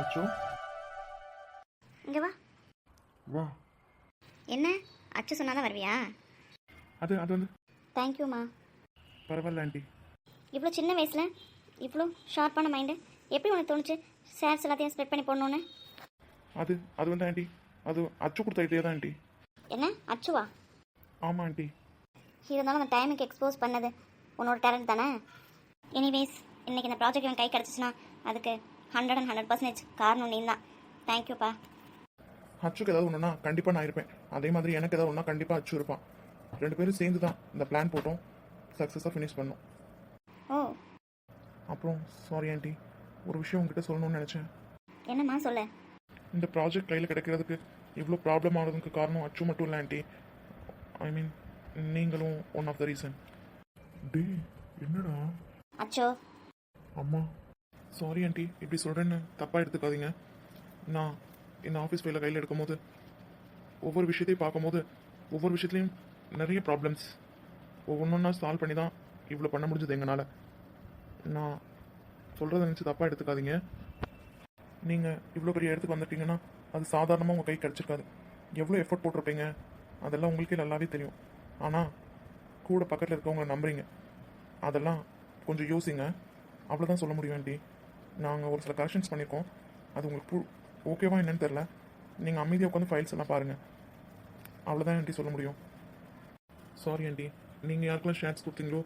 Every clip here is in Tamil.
அச்சோ இங்கே வா. வா. என்ன அச்சு சொன்னாதான் வருவியா? அது அது வந்து தேங்க்யூம்மா. பரவாயில்ல ஆண்டி. இவ்வளோ சின்ன வயசில் இவ்வளோ ஷார்ப்பான மைண்டு எப்படி உனக்கு தோணுச்சு ஷேர்ஸ் எல்லாத்தையும் ஸ்ப்ரெட் பண்ணி போடணுன்னு? அது அது வந்து ஆண்டி, அது அச்சு கொடுத்த ஐடியா தான் ஆண்டி. என்ன அச்சுவா? ஆமாம் ஆண்டி. இருந்தாலும் அந்த டைமுக்கு எக்ஸ்போஸ் பண்ணது உன்னோட டேலண்ட் தானே. எனிவேஸ் இன்றைக்கி இந்த ப்ராஜெக்ட் இவன் கை கிடச்சிச்சுன்னா அதுக்கு 100% காரணம் நீ தான். தேங்க்யூப்பா. அச்சுக்கு ஏதாவது ஒன்றுனா கண்டிப்பாக நான் இருப்பேன். அதே மாதிரி எனக்கு ஏதாவது ஒன்றா கண்டிப்பாக அச்சு இருப்பான். 2 பேரும் சேர்ந்து தான் இந்த பிளான் போட்டோம், சக்ஸஸாக ஃபினிஷ் பண்ணோம். ஓ. அப்புறம் சாரி ஆண்டி, ஒரு விஷயம் உங்ககிட்ட சொல்லணும்னு நினச்சேன். என்னம்மா சொல்ல? இந்த ப்ராஜெக்ட் கையில் கிடைக்கிறதுக்கு இவ்வளோ ப்ராப்ளம் ஆனதுக்கு காரணம் அச்சு மட்டும் இல்லை ஆண்டி. ஐ மீன் நீங்களும் ஒன் ஆஃப் த ரீசன். டே என்னடா? அச்சோ. அம்மா சாரி ஆண்டி, இப்படி சொல்கிறேன்னு தப்பாக எடுத்துக்காதீங்க. நான் இந்த ஆஃபீஸ் ஃபைலில் கையில் எடுக்கும்போது ஒவ்வொரு விஷயத்தையும் பார்க்கும்போது ஒவ்வொரு விஷயத்துலையும் நிறைய ப்ராப்ளம்ஸ் ஒவ்வொன்றா சால்வ் பண்ணி தான் இவ்வளோ பண்ண முடிஞ்சது எங்களால். நான் சொல்கிறத நினச்சி தப்பாக எடுத்துக்காதீங்க. நீங்கள் இவ்வளோ பெரிய இடத்துக்கு வந்துட்டீங்கன்னா அது சாதாரணமாக உங்கள் கை கிடச்சிருக்காது. எவ்வளோ எஃபர்ட் போட்டிருப்பீங்க அதெல்லாம் உங்களுக்கே நல்லாவே தெரியும். ஆனால் கூட பக்கத்தில் இருக்கவங்களை நம்புறீங்க, அதெல்லாம் கொஞ்சம் யோசிங்க. அவ்வளோதான் சொல்ல முடியும் ஆண்டி. நாங்கள் ஒரு சில கரெக்ஷன்ஸ் பண்ணியிருக்கோம், அது உங்களுக்கு ஓகேவா என்னன்னு தெரில. நீங்கள் அமைதியாக உட்காந்து ஃபைல்ஸ் எல்லாம் பாருங்கள், அவ்வளோதான் ஆண்டி சொல்ல முடியும். சாரி ஆண்டி, நீங்கள் யாருக்கெல்லாம் ஷேர்ஸ் கொடுத்தீங்களோ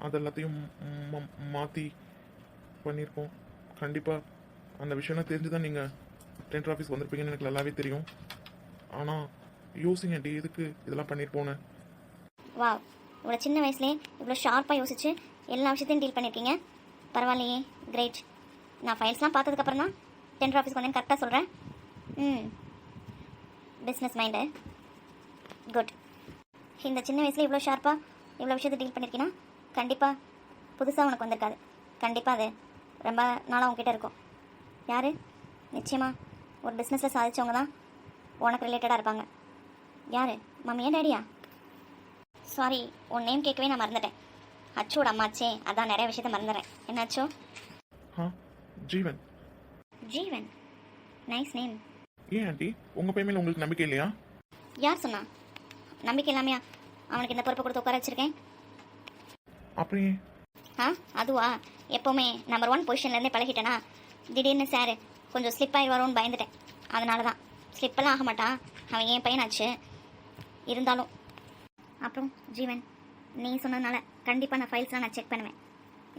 அது எல்லாத்தையும் மாற்றி பண்ணியிருக்கோம். கண்டிப்பாக அந்த விஷயம்லாம் தெரிஞ்சு தான் நீங்கள் டென்டர் ஆஃபீஸ் வந்திருப்பீங்கன்னு எனக்கு நல்லாவே தெரியும். ஆனால் யோசிங்க ஆண்டி, எதுக்கு இதெல்லாம் பண்ணியிருப்போன்னு. வா, இவ்வளோ சின்ன வயசுலேயே இவ்வளோ ஷார்ப்பாக யோசிச்சு எல்லா விஷயத்தையும் டீல் பண்ணியிருக்கீங்க. பரவாயில்லையே, கிரேட். நான் ஃபைல்ஸ்லாம் பார்த்ததுக்கப்புறம் தான் டென்டர் ஆஃபீஸ்க்கு வந்தேன்னு கரெக்டாக சொல்கிறேன். Business mind good. இந்த சின்ன வயசில் இவ்வளோ ஷார்ப்பாக இவ்வளோ விஷயத்தை டீல் பண்ணியிருக்கீங்கன்னா கண்டிப்பாக புதுசாக உனக்கு வந்திருக்காது. கண்டிப்பாக அது ரொம்ப நாளாக உங்ககிட்ட இருக்கும். யார்? நிச்சயமாக ஒரு பிஸ்னஸில் சாதிச்சவங்க தான் உனக்கு ரிலேட்டடாக இருப்பாங்க. யார்? மம்மியா டேடியா? சாரி, உன் நேம் கேட்கவே நான் மறந்துட்டேன். அச்சோட அம்மாச்சே, அதான் நிறைய விஷயத்த மறந்துடுறேன். என்னாச்சோ? ஜீவன். ஜீவன், நைஸ் நேம். ஏன் ஆண்டி, உங்கள் பையன் உங்களுக்கு நம்பிக்கை இல்லையா? யார் சொன்னா? நம்பிக்கை இல்லாமையா அவனுக்கு இந்த பொறுப்பை கொடுத்து உட்கார வச்சிருக்கேன்? அப்படியே அதுவா, எப்போவுமே நம்பர் 1 பொசிஷன்லேருந்தே பழகிட்டேனா, திடீர்னு சார் கொஞ்சம் ஸ்லிப் ஆகிடுவாரோன்னு பயந்துட்டேன். அதனால தான். ஸ்லிப்பெல்லாம் ஆக மாட்டான், அவன் என் பையனாச்சு. இருந்தாலும் அப்புறம் ஜீவன், நீ சொன்னதுனால கண்டிப்பாக நான் ஃபைல்ஸ்லாம் நான் செக் பண்ணுவேன்.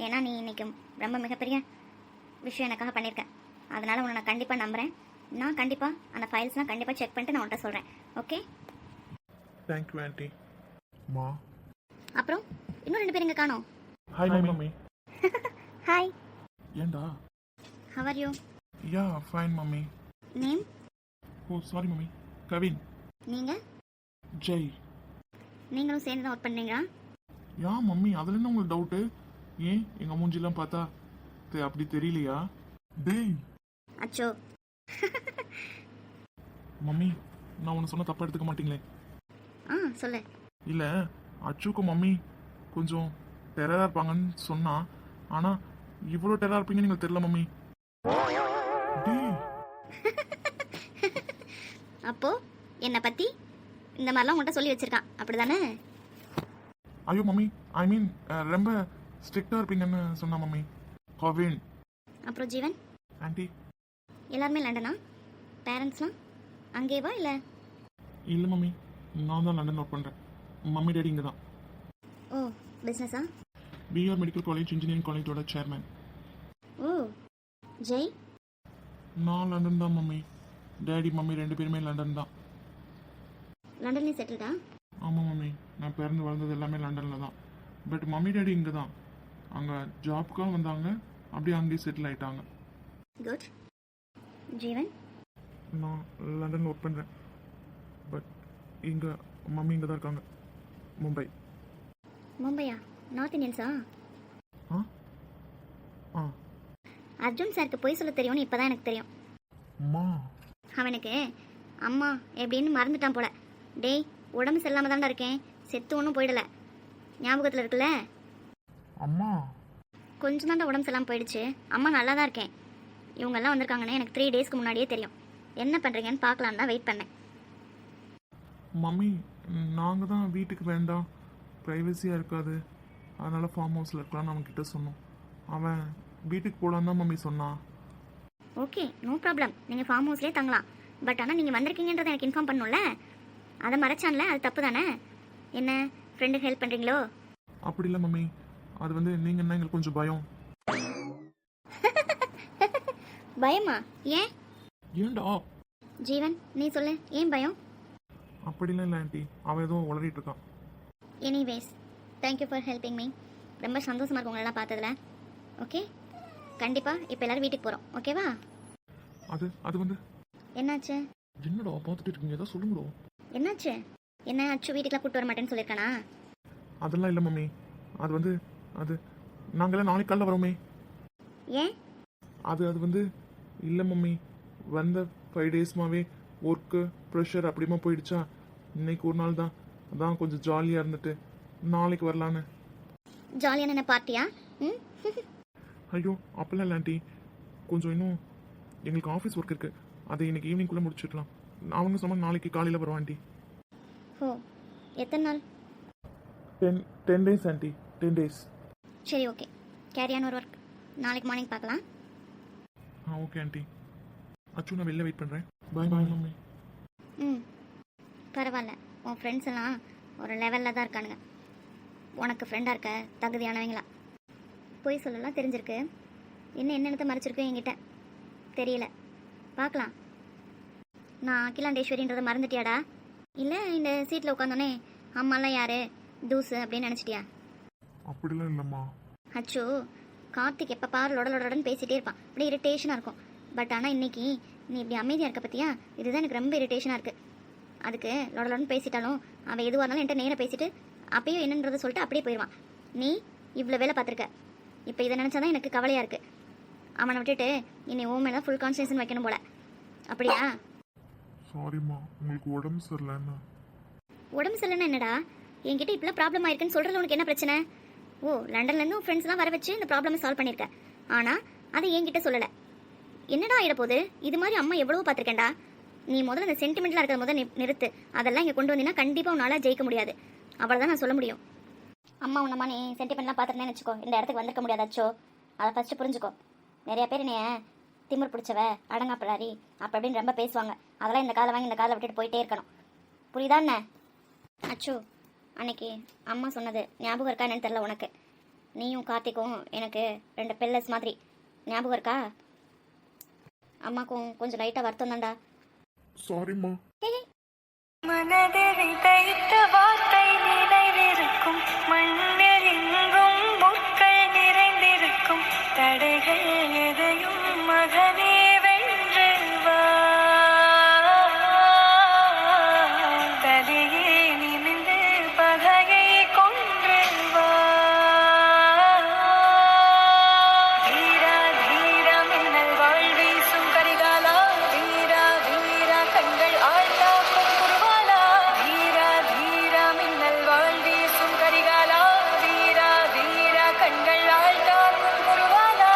ஏன்னா நீ இன்றைக்கி ரொம்ப மிகப்பெரிய விஷயம் எனக்காக பண்ணியிருக்கேன். அதனால் உன்னை நான் கண்டிப்பாக நம்புகிறேன். நான் கண்டிப்பாக அந்த ஃபைல்ஸ்லாம் கண்டிப்பாக செக் பண்ணிட்டு நான் உன்ட்ட சொல்கிறேன். ஓகே? Thank you aunty. மா அப்புறம் இன்னும் 2 பேர் இங்கே காணோம். Hi mummy. ஹாய். ஏண்டா? How are you? Yeah fine mummy. Name? Oh sorry mummy, Kavin. நீங்கள்? ஜெய். நீங்களும் சேர்ந்து தான் ஒர்க் பண்ணீங்களா? யா மம்மி, அதில் என்ன உங்களுக்கு டவுட்டு? ஏன் எங்கள் மூஞ்சிலாம் பார்த்தா அப்படி தெரியலையா? டேய் அச்சோ. மம்மி, நான் ஒன்று சொன்ன தப்பாக எடுத்துக்க மாட்டீங்களே? சொல்லு. இல்லை, அச்சுக்கு மம்மி கொஞ்சம் டெரராக இருப்பாங்கன்னு சொன்னா, ஆனால் இவ்வளோ டெரராக இருப்பீங்கன்னு நீங்கள் தெரியல மம்மி. அப்போ என்னை பற்றி இந்த மாதிரிலாம் உங்கள்கிட்ட சொல்லி வச்சிருக்கான், அப்படி தானே? ஐயோ மம்மி, ஐ மீன் ரொம்ப ஸ்ட்ரிக்டாக இருப்பீங்கன்னு சொன்னா மம்மி. கவின். அப்புறம் ஜீவன் ஆண்டி, எல்லாருமே லண்டனா? பேரண்ட்ஸ்லாம் அங்கேவா இல்லை? இல்லை மம்மி, நான் தான் லண்டன் ஒர்க் பண்ணுறேன். மம்மி டேடி இங்கே தான். ஓ, பிஸ்னஸா? பிஆர் மெடிக்கல் காலேஜ் இன்ஜினியரிங் காலேஜோட சேர்மேன். ஓ, ஜெய்? நான் லண்டன் தான் மம்மி. டேடி மம்மி 2 பேருமே லண்டன் தான். லண்டன்லேயே செட்டில்டா? ஆமாம் மம்மி, நான் பிறந்து வளர்ந்தது எல்லாமே லண்டனில் தான். பட் மம்மி டேடி இங்கே தான். அங்கே ஜாப்க்காக வந்தாங்க, அப்படியே அங்கேயே செட்டில் ஆகிட்டாங்க. குட். ஜீவன்? நான் லண்டனில் ஒர்க் பண்ணுறேன். பட் இங்கே மம்மி இங்கே தான் இருக்காங்க, மும்பை. மும்பையா? நார்த் இந்தியன்ஸா? ஆ அர்ஜுன் சாருக்கு போய் சொல்ல தெரியும்னு இப்போ தான் எனக்கு தெரியும். அம்மா, அவனுக்கு அம்மா எப்படின்னு மறந்துட்டான் போல. டேய், உடம்பு சரியில்லாம தான்டா இருக்கேன், செத்து ஒன்றும் போயிடல. ஞாபகத்தில் இருக்குல்ல? அம்மா கொஞ்சம் தான்டா உடம்பு சரியில்லாமல் போயிடுச்சு. அம்மா நல்லா தான் இருக்கேன். இவங்கெல்லாம் வந்திருக்காங்கன்னு எனக்கு 3 டேஸ்க்கு முன்னாடியே தெரியும். என்ன பண்ணுறீங்கன்னு பார்க்கலான்னு தான் வெயிட் பண்ணேன். மம்மி நாங்கள் தான் வீட்டுக்கு வேண்டாம், ப்ரைவசியாக இருக்காது, அதனால் ஃபார்ம் ஹவுஸில் இருக்கலாம்னு அவன்கிட்ட சொன்னோம். அவன் வீட்டுக்கு போகலான்னு தான் மம்மி சொன்னான். Okay, no problem. நீங்கள் ஃபார்ம் ஹவுஸ்லேயே தங்கலாம். பட் ஆனால் நீங்கள் வந்திருக்கீங்கன்றதை எனக்கு இன்ஃபார்ம் பண்ணணும்ல. அதை மறைச்சான்ல, அது தப்பு தானே? என்ன ஃப்ரெண்டுக்கு ஹெல்ப் பண்ணுறீங்களோ? அப்படி இல்லை மம்மி, அது வந்து நீங்கள் என்ன எங்களுக்கு கொஞ்சம் பயம். பயமா? ஏன்? ஏன்டா? ஜீவன் நீ சொல்லு, ஏன் பயம்? அப்படிலாம் இல்லை ஆண்டி, அவன் ஏதோ உளறிட்டு இருக்கான். Anyways, thank you for helping me. ரொம்ப சந்தோஷமாக இருக்கும் உங்களெல்லாம் பார்த்ததுல. ஓகே, கண்டிப்பாக இப்போ எல்லோரும் வீட்டுக்கு போகிறோம். ஓகேவா? அது வந்து என்னாச்சு? என்னடா பார்த்துட்டு இருக்கீங்க, ஏதாவது சொல்லுங்கடோ. என்னாச்சு? என்ன அச்சு வீட்டுக்குலாம் கூப்பிட்டு வர மாட்டேன்னு சொல்லியிருக்கானா? அதெல்லாம் இல்லை மம்மி, அது நாங்களாம் நாளைக்கு காலைல வரோமே. ஏன்? அது வந்து இல்லை மம்மி, வந்த 5 டேஸ்மாவே ஒர்க்கு ப்ரெஷர் அப்படிமா போயிடுச்சா. இன்னைக்கு ஒரு நாள் தான், அதான் கொஞ்சம் ஜாலியாக இருந்துட்டு நாளைக்கு வரலான்னு. ஜாலியான என்ன பார்ட்டியா? ம். ஐயோ அப்பெல்லாம் இல்லை ஆண்டி, கொஞ்சம் இன்னும் எங்களுக்கு ஆஃபீஸ் ஒர்க் இருக்குது, அதை இன்னைக்கு ஈவினிங்குள்ளே முடிச்சிடலாம். அவங்க சொன்னால் நாளைக்கு காலையில் வரும் ஆண்டி. ஓ, எத்தனை நாள்? 10 days ஆண்டி, 10 days. சரி, ஓகே. கேரியான ஒரு ஒர்க், நாளைக்கு மார்னிங் பார்க்கலாம். Okay aunty. அச்சு நான் வெளில வெயிட் பண்ணுறேன். பாய் பாய் மம்மி. ம், பரவாயில்ல. உன் ஃப்ரெண்ட்ஸ் எல்லாம் ஒரு லெவலில் தான் இருக்கானுங்க. உனக்கு ஃப்ரெண்டாக இருக்க தகுதியானவங்களா? போய் சொல்லலாம் தெரிஞ்சிருக்கு. இன்னும் என்னென்னத்தை மறைச்சிருக்கு என்கிட்ட தெரியல. பார்க்கலாம். நான் அகிலாண்டேஸ்வரின்றதை மறந்துட்டியாடா? இல்லை இந்த சீட்டில் உட்காந்தோன்னே அம்மாலாம் யார் தூசு அப்படின்னு நினச்சிட்டியா? அப்படிலாம் இல்லைம்மா. அச்சோ, கார்த்திக் எப்போ பாரு லொடலொடன்னு பேசிகிட்டே இருப்பான், அப்படியே இரிட்டேஷனாக இருக்கும். பட் ஆனால் இன்னைக்கு நீ இப்படி அமைதியாக இருக்க பற்றியா, இதுதான் எனக்கு ரொம்ப இரிட்டேஷனாக இருக்குது. அதுக்கு லொடலொடன்னு பேசிட்டாலும் அவன் எதுவாக இருந்தாலும் என்கிட்ட நேராக பேசிட்டு அப்பயும் என்னன்றதை சொல்லிட்டு அப்படியே போயிடுவான். நீ இவ்வளோ வேலை பார்த்துருக்க, இப்போ இதை நினச்சாதான் எனக்கு கவலையாக இருக்குது. அவனை விட்டுட்டு இனி ஓ மேலே ஃபுல் கான்சன்ட்ரேஷன் வைக்கணும் போல. அப்படியா? சாரிம்மா, உங்களுக்கு உடம்பு சரியில்லைன்னு. உடம்பு சரியில்லைன்னா என்னடா? என்கிட்ட இப்பெல்லாம் ப்ராப்ளம் ஆயிருக்குன்னு சொல்கிறதுல உனக்கு என்ன பிரச்சனை? ஓ, லண்டன்லேருந்து ஃப்ரெண்ட்ஸ்லாம் வர வச்சு இந்த ப்ராப்ளமை சால்வ் பண்ணியிருக்க. ஆனால் அதை என்கிட்ட சொல்லலை. என்னடா ஆகிடப்போகுது? இது மாதிரி அம்மா எவ்வளவோ பார்த்துருக்கேன்டா. நீ முதல்ல இந்த சென்டிமெண்ட்லாம் இருக்கிற முதல்ல நிறுத்து. அதெல்லாம் இங்கே கொண்டு வந்தீங்கன்னா கண்டிப்பாக உன்னால் ஜெயிக்க முடியாது. அவ்வளோதான் நான் சொல்ல முடியும். அம்மா உன்னம்மா நீ சென்டிமெண்ட்லாம் பார்த்துருந்தேன்னு வச்சுக்கோ, இந்த இடத்துக்கு வந்திருக்க முடியாதாச்சோ. அதை ஃபஸ்ட்டு புரிஞ்சுக்கோ. நிறைய பேர் என்னைய திமிர் பிடிச்சவ, அடங்காப்பிடாரி அப்படி அப்படின்னு ரொம்ப பேசுவாங்க. அதெல்லாம் இந்த காலை வாங்கி இந்த காலை விட்டுட்டு போயிட்டே இருக்கணும். புரியுதா என்ன? அச்சோ, அன்னைக்கு அம்மா சொன்னது ஞாபகம் இருக்கா என்னன்னு தெரில உனக்கு. நீயும் கார்த்திக்கும் எனக்கு 2 பில்லர்ஸ் மாதிரி ஞாபகம் இருக்கா? அம்மாக்கும் கொஞ்சம் லைட்டாக வருத்தம் தான்டா. சாரிம்மா. மனதில் தைத்த வார்த்தை நினைவிருக்கும், மண்ணில் எங்கும் முட்கள் நிறைந்திருக்கும், தடைகள் எதையும் மகனே வென்று வா, தலையே நிமிர்ந்து பகையை கொன்று வா, வீரா வீரா மின்னல் வாழ் வீசும் கரிகாலா, வீரா வீரா கண்கள் ஆழ்த்தாக்கும் குருவாலா, வீரா வீரா மின்னல் வாழ் வீசும் கரிகாலா, வீரா வீரா கண்கள் ஆழ்த்தாக்கும் குருவாலா.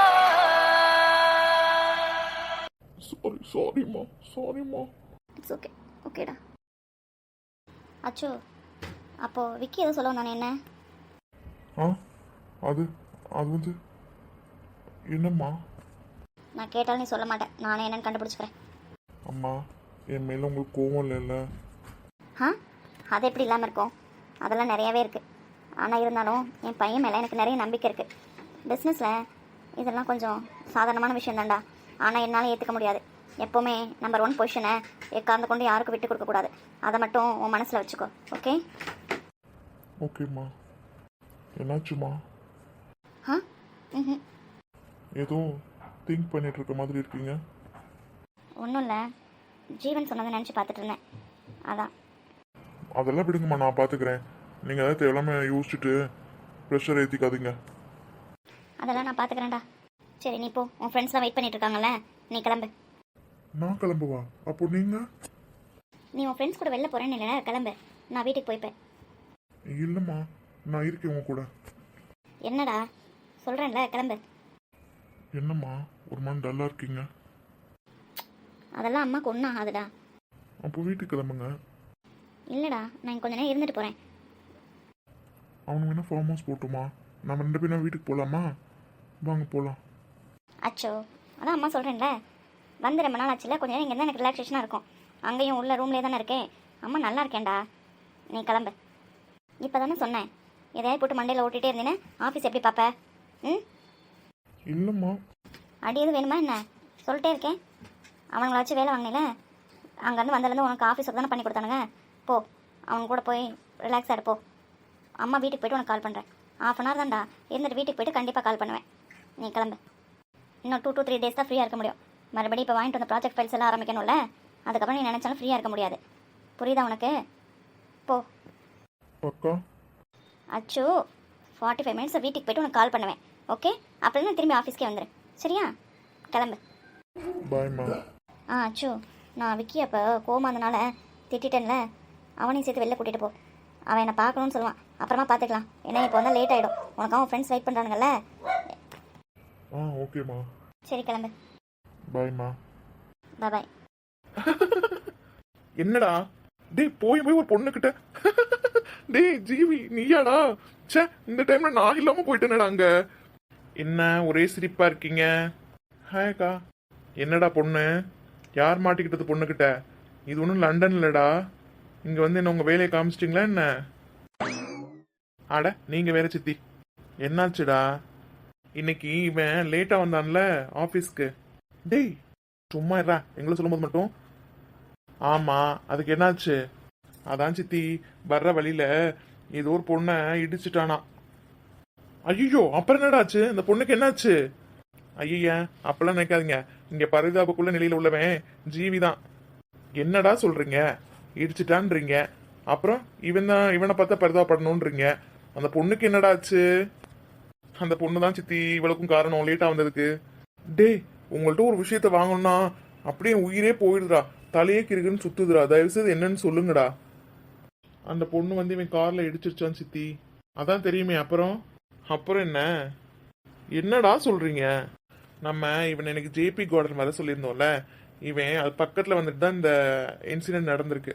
சாரிம்மா. இட்ஸ் ஓகே, ஓகேடா. அச்சோ, அப்போது விக்கி எதுவும் சொல்ல வந்தானே என்ன? அது வந்து என்னம்மா? நான் கேட்டாலும் நீ சொல்ல மாட்டேன். நானே என்னன்னு கண்டுபிடிச்சிக்கிறேன். அம்மா, என் மேலே உங்களுக்கு கோவம் இல்லைல்ல? அது எப்படி இல்லாமல் இருக்கும்? அதெல்லாம் நிறையாவே இருக்குது. ஆனால் இருந்தாலும் என் பையன் மேலே எனக்கு நிறைய நம்பிக்கை இருக்குது. பிஸ்னஸில் இதெல்லாம் கொஞ்சம் சாதாரணமான விஷயம் தான்டா. ஆனால் என்னால் ஏற்றுக்க முடியாது. எப்போவுமே நம்பர் 1 பொசிஷனை எக்காந்து கொண்டு யாருக்கும் விட்டு கொடுக்கக்கூடாது. அதை மட்டும் உன் மனசில் வச்சுக்கோ. ஓகே? ஓகேம்மா. என்னாச்சுமா? ம் ஏதோ திங்க் பண்ணிட்டு இருக்க மாதிரி இருக்கீங்க. ஒன்றும் இல்லை, ஜீவன் சொன்னதை நினச்சி பார்த்துட்டு இருந்தேன், அதான். அதெல்லாம் விடுங்கம்மா, நான் பார்த்துக்கிறேன். நீங்கள் ஏதாவது தேவையில்லாமல் யோசிச்சுட்டு ப்ரெஷர் ஏற்றிக்காதீங்க. அதெல்லாம் நான் பார்த்துக்கிறேன்டா. சரி, நீ போ. உன் ஃப்ரெண்ட்ஸ்லாம் வெயிட் பண்ணிட்டு இருக்காங்கல்ல, நீ கிளம்பு. நான் கிளம்புவா? அப்போ நீங்கள்? நீ உன் ஃப்ரெண்ட்ஸ் கூட வெளில போகிறேன்னு இல்லை, கிளம்பு. நான் வீட்டுக்கு போய்ப்பேன். இல்லைம்மா, நான் இருக்கேன் உங்க கூட. என்னடா சொல்கிறேன்ல, கிளம்பு. என்னம்மா ஒரு மாதிரி டல்லாக இருக்கீங்க? அதெல்லாம் அம்மாவுக்கு ஒன்றும் ஆகுதுடா. அப்போ வீட்டுக்கு கிளம்புங்க. இல்லைடா, நான் கொஞ்ச நேரம் இருந்துட்டு போகிறேன். அவனுக்கு வேணா ஃபார்ம் ஹவுஸ் போட்டுமா? நம்ம 2 பேரும் வீட்டுக்கு போகலாமா? வாங்க போகலாம். அச்சோ, அதான் அம்மா சொல்கிறேன்ல, வந்து ரொம்ப நாள் ஆச்சுல, கொஞ்சம் நேரம் இங்கே தான் எனக்கு ரிலாக்ஸேஷனாக இருக்கும். அங்கேயும் உள்ள ரூம்லேயே தானே இருக்கேன். அம்மா நல்லா இருக்கேன்டா, நீ கிளம்பு. இப்போ தானே சொன்னேன், எதையாவது போட்டு மண்டையில் ஓட்டிகிட்டே இருந்தேன்னு ஆஃபீஸ் எப்படி பார்ப்ப? ம், இல்லைம்மா. அடி எதுவும் வேணுமா என்ன? சொல்லிட்டே இருக்கேன். அவங்கள வச்சு வேலை வாங்கினில, அங்கேருந்து வந்ததுலேருந்து உனக்கு ஆஃபீஸ் ஒர்க் தானே பண்ணி கொடுத்தானுங்க. போ, அவங்க கூட போய் ரிலாக்ஸாக இருப்போ. அம்மா வீட்டுக்கு போய்ட்டு உனக்கு கால் பண்ணுறேன். 1/2 hour தான்டா, இருந்துட்டு வீட்டுக்கு போய்ட்டு கண்டிப்பாக கால் பண்ணுவேன். நீ கிளம்பு. இன்னும் 2 to 3 days தான் ஃப்ரீயாக இருக்க முடியும். மறுபடியும் இப்போ வாங்கிட்டு வந்த ப்ராஜெக்ட் ஃபைல்ஸ் எல்லாம் ஆரம்பிக்கணும்ல, அதுக்கப்புறம் நீ நினச்சாலும் ஃப்ரீயாக இருக்க முடியாது. புரியுதா உனக்கு? போ. அக்கா. அச்சோ, 45 minutes வீட்டுக்கு போய்ட்டு உனக்கு கால் பண்ணுவேன். ஓகே, அப்புறம் நான் திரும்பி ஆஃபீஸ்க்கே வந்துடு. சரியா? கிளம்பு. பாய்மா. அச்சோ, நான் விக்கி அப்போ கோமா இருந்தனால திட்டேன்ல, அவனையும் சேர்த்து வெளில கூட்டிகிட்டு போ. அவன் என்னை பார்க்கணும்னு சொல்லுவான். அப்புறமா பார்த்துக்கலாம். ஏன்னா இப்போ வந்தால் லேட் ஆகிடும். உனக்கு அவன் ஃப்ரெண்ட்ஸ் வெயிட் பண்ணுறானுங்கல்ல. ஓகேம்மா. சரி, கிளம்பு. பாய்மா. பாய். என்னடா டேய், போய் ஒரு பொண்ணுக்கிட்ட டேய் ஜீவி நீயாடா? ச்சே, இந்த டைம்ல நான் இல்லாம போயிட்டேனடா அங்க. என்ன ஒரே சிரிப்பா இருக்கீங்க? ஹாய்க்கா. என்னடா பொண்ணு? யார் மாட்டிக்கிட்டது பொண்ணுக்கிட்ட? இது ஒன்றும் லண்டன் இல்லடா. இங்க வந்து என்ன உங்க வேலையை காமிச்சிட்டிங்களா என்ன? அட நீங்க வேற சித்தி. என்னாச்சுடா? இன்னைக்கு இவன் லேட்டா வந்தான்ல ஆபீஸ்க்கு. டேய் சும்மா இருடா, எங்களை சொல்லும்போது மட்டும். ஆமா, அதுக்கு என்னாச்சு? அதான் சித்தி, வர்ற வழியில ஏதோ ஒரு பொண்ணை இடிச்சுட்டானா. ஐயோ, அப்புறம் என்னடாச்சு? இந்த பொண்ணுக்கு என்னாச்சு? ஐயா, அப்பெல்லாம் நினைக்காதீங்க. இங்க பரிதாபக்குள்ள நிலையில உள்ளவன் ஜீவிதான். என்னடா சொல்றீங்க? இடிச்சுட்டான்றீங்க, அப்புறம் இவனை பார்த்தா பரிதாபப்படணும்ன்றீங்க. அந்த பொண்ணுக்கு என்னடாச்சு? அந்த பொண்ணு தான் சித்தி இவளுக்கும் காரணம், லேட்டா வந்ததுக்கு. டேய், உங்கள்ட்ட ஒரு விஷயத்த வாங்கணும்னா அப்படியே உயிரே போயிடுறா, தலையே கிருக்குன்னு சுத்துதுடா. தயவுசெய்து என்னன்னு சொல்லுங்கடா. அந்த பொண்ணு வந்து இவன் கார்ல இடிச்சிருச்சான் சித்தி. அதான் தெரியுமே. அப்புறம் என்ன? என்னடா சொல்றீங்க? நம்ம இவன் எனக்கு ஜேபி கார்டன் வர சொல்லியிருந்தோம்ல, இவன் அது பக்கத்துல வந்துட்டு தான் இந்த இன்சிடென்ட் நடந்திருக்கு.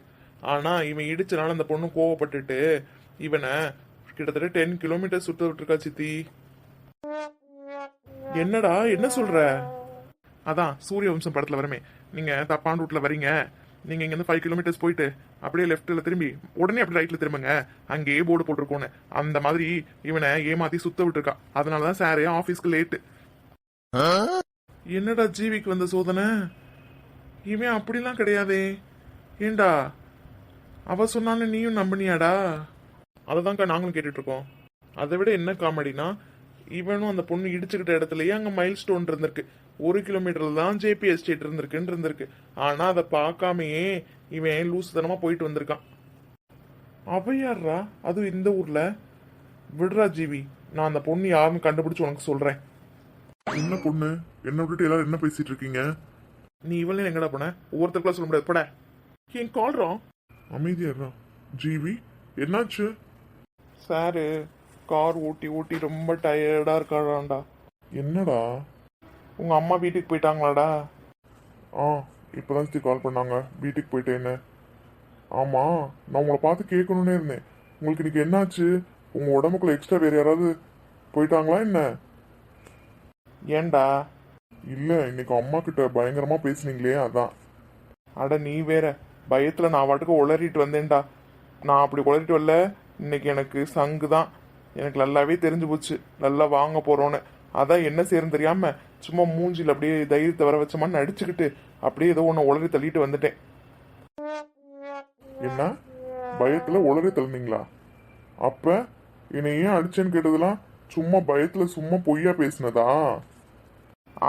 ஆனா இவன் இடிச்சனால அந்த பொண்ணு கோவப்பட்டுட்டு இவனை கிட்டத்தட்ட 10 kilometers சுத்த விட்டுருக்கா சித்தி. என்னடா என்ன சொல்ற? அதான் சூரிய வம்சம் படத்துல வரமே, நீங்க தப்பான ரூட்ல வரீங்க, நீங்க இங்க இருந்து 5 kilometers போயிட்டு அப்படியே லெஃப்ட்ல திரும்பி உடனே அப்படி ரைட்ல திரும்புங்க, அங்கேயே போர்டு போட்டிருக்கோன்னு. அந்த மாதிரி இவனை ஏமாத்தி சுத்த விட்டுருக்கா. அதனாலதான் சார் ஆபீஸ்க்கு லேட்டு. என்னடா ஜீவிக்கு வந்த சோதனை? இவன் அப்படிலாம் கிடையாதே. ஏண்டா அவ சொன்னாலும் நீயும் நம்பினியாடா? அததான்க்கா நாங்களும் கேட்டுட்டு இருக்கோம். அதை விட என்ன காமெடினா, இவனும் அந்த பொண்ணு இடிச்சுக்கிட்ட இடத்துலயே அங்க மைல் ஸ்டோன் இருந்திருக்கு. 1 kilometer தான் ஜேபி எஸ்டேட் இருந்திருக்கு. ஆனா அதை பார்க்காமையே இவன் லூசுத்தனமா போயிட்டு வந்திருக்கான். அவ யாரா? அது இந்த ஊர்ல? விடுறா ஜீவி, நான் அந்த பொண்ணு யாருன்னு கண்டுபிடிச்சு உனக்கு சொல்றேன். என்ன பொண்ணு? என்ன விட்டுட்டு எல்லாரும் என்ன பேசிட்டு இருக்கீங்க? நீ இவளே எங்கடா போன? ஒவ்வொருத்தருக்குள்ள சொல்ல முடியாது. பட என் கால்றோம். அமைதியா ஜீவி, என்னாச்சு? சாரு கார் ஓட்டி ஓட்டி ரொம்ப டயர்டா இருக்காடாண்டா. என்னடா? உங்க அம்மா வீட்டுக்கு போயிட்டாங்களாடா? இப்பதான் கால் பண்ணாங்க, வீட்டுக்கு போயிட்டேன்னு. ஆமா, நான் உங்களை பார்த்து கேட்கணும்னே இருந்தேன். உங்களுக்கு இன்னைக்கு என்னாச்சு? உங்க உடம்புக்குள்ள எக்ஸ்ட்ரா வேற யாராவது போயிட்டாங்களா என்ன? ஏன்டா? இல்ல, இன்னைக்கு அம்மா கிட்ட பயங்கரமா பேசுனீங்களே, அதான். அட நீ வேற, பயத்துல நான் வாட்டுக்கு உளறிட்டு வந்தேன்டா. நான் அப்படி உளறிட்டு வரல. இன்னைக்கு எனக்கு சங்கு தான். எனக்கு நல்லாவே தெரிஞ்சு போச்சு நல்லா வாங்க போறோன்னு. அதான் என்ன செய்யறன்னு தெரியாம சும்மா மூஞ்சில அப்படியே தைரியத்தை வர வச்சமான்னு நடிச்சுக்கிட்டு அப்படியே ஏதோ ஒன்று உளறி தள்ளிட்டு வந்துட்டேன். என்ன பயத்துல உளறி தள்ளினீங்களா? அப்ப என்னை ஏன் அடிச்சேன்னு கேட்டதெல்லாம் சும்மா பயத்துல சும்மா பொய்யா பேசினதா?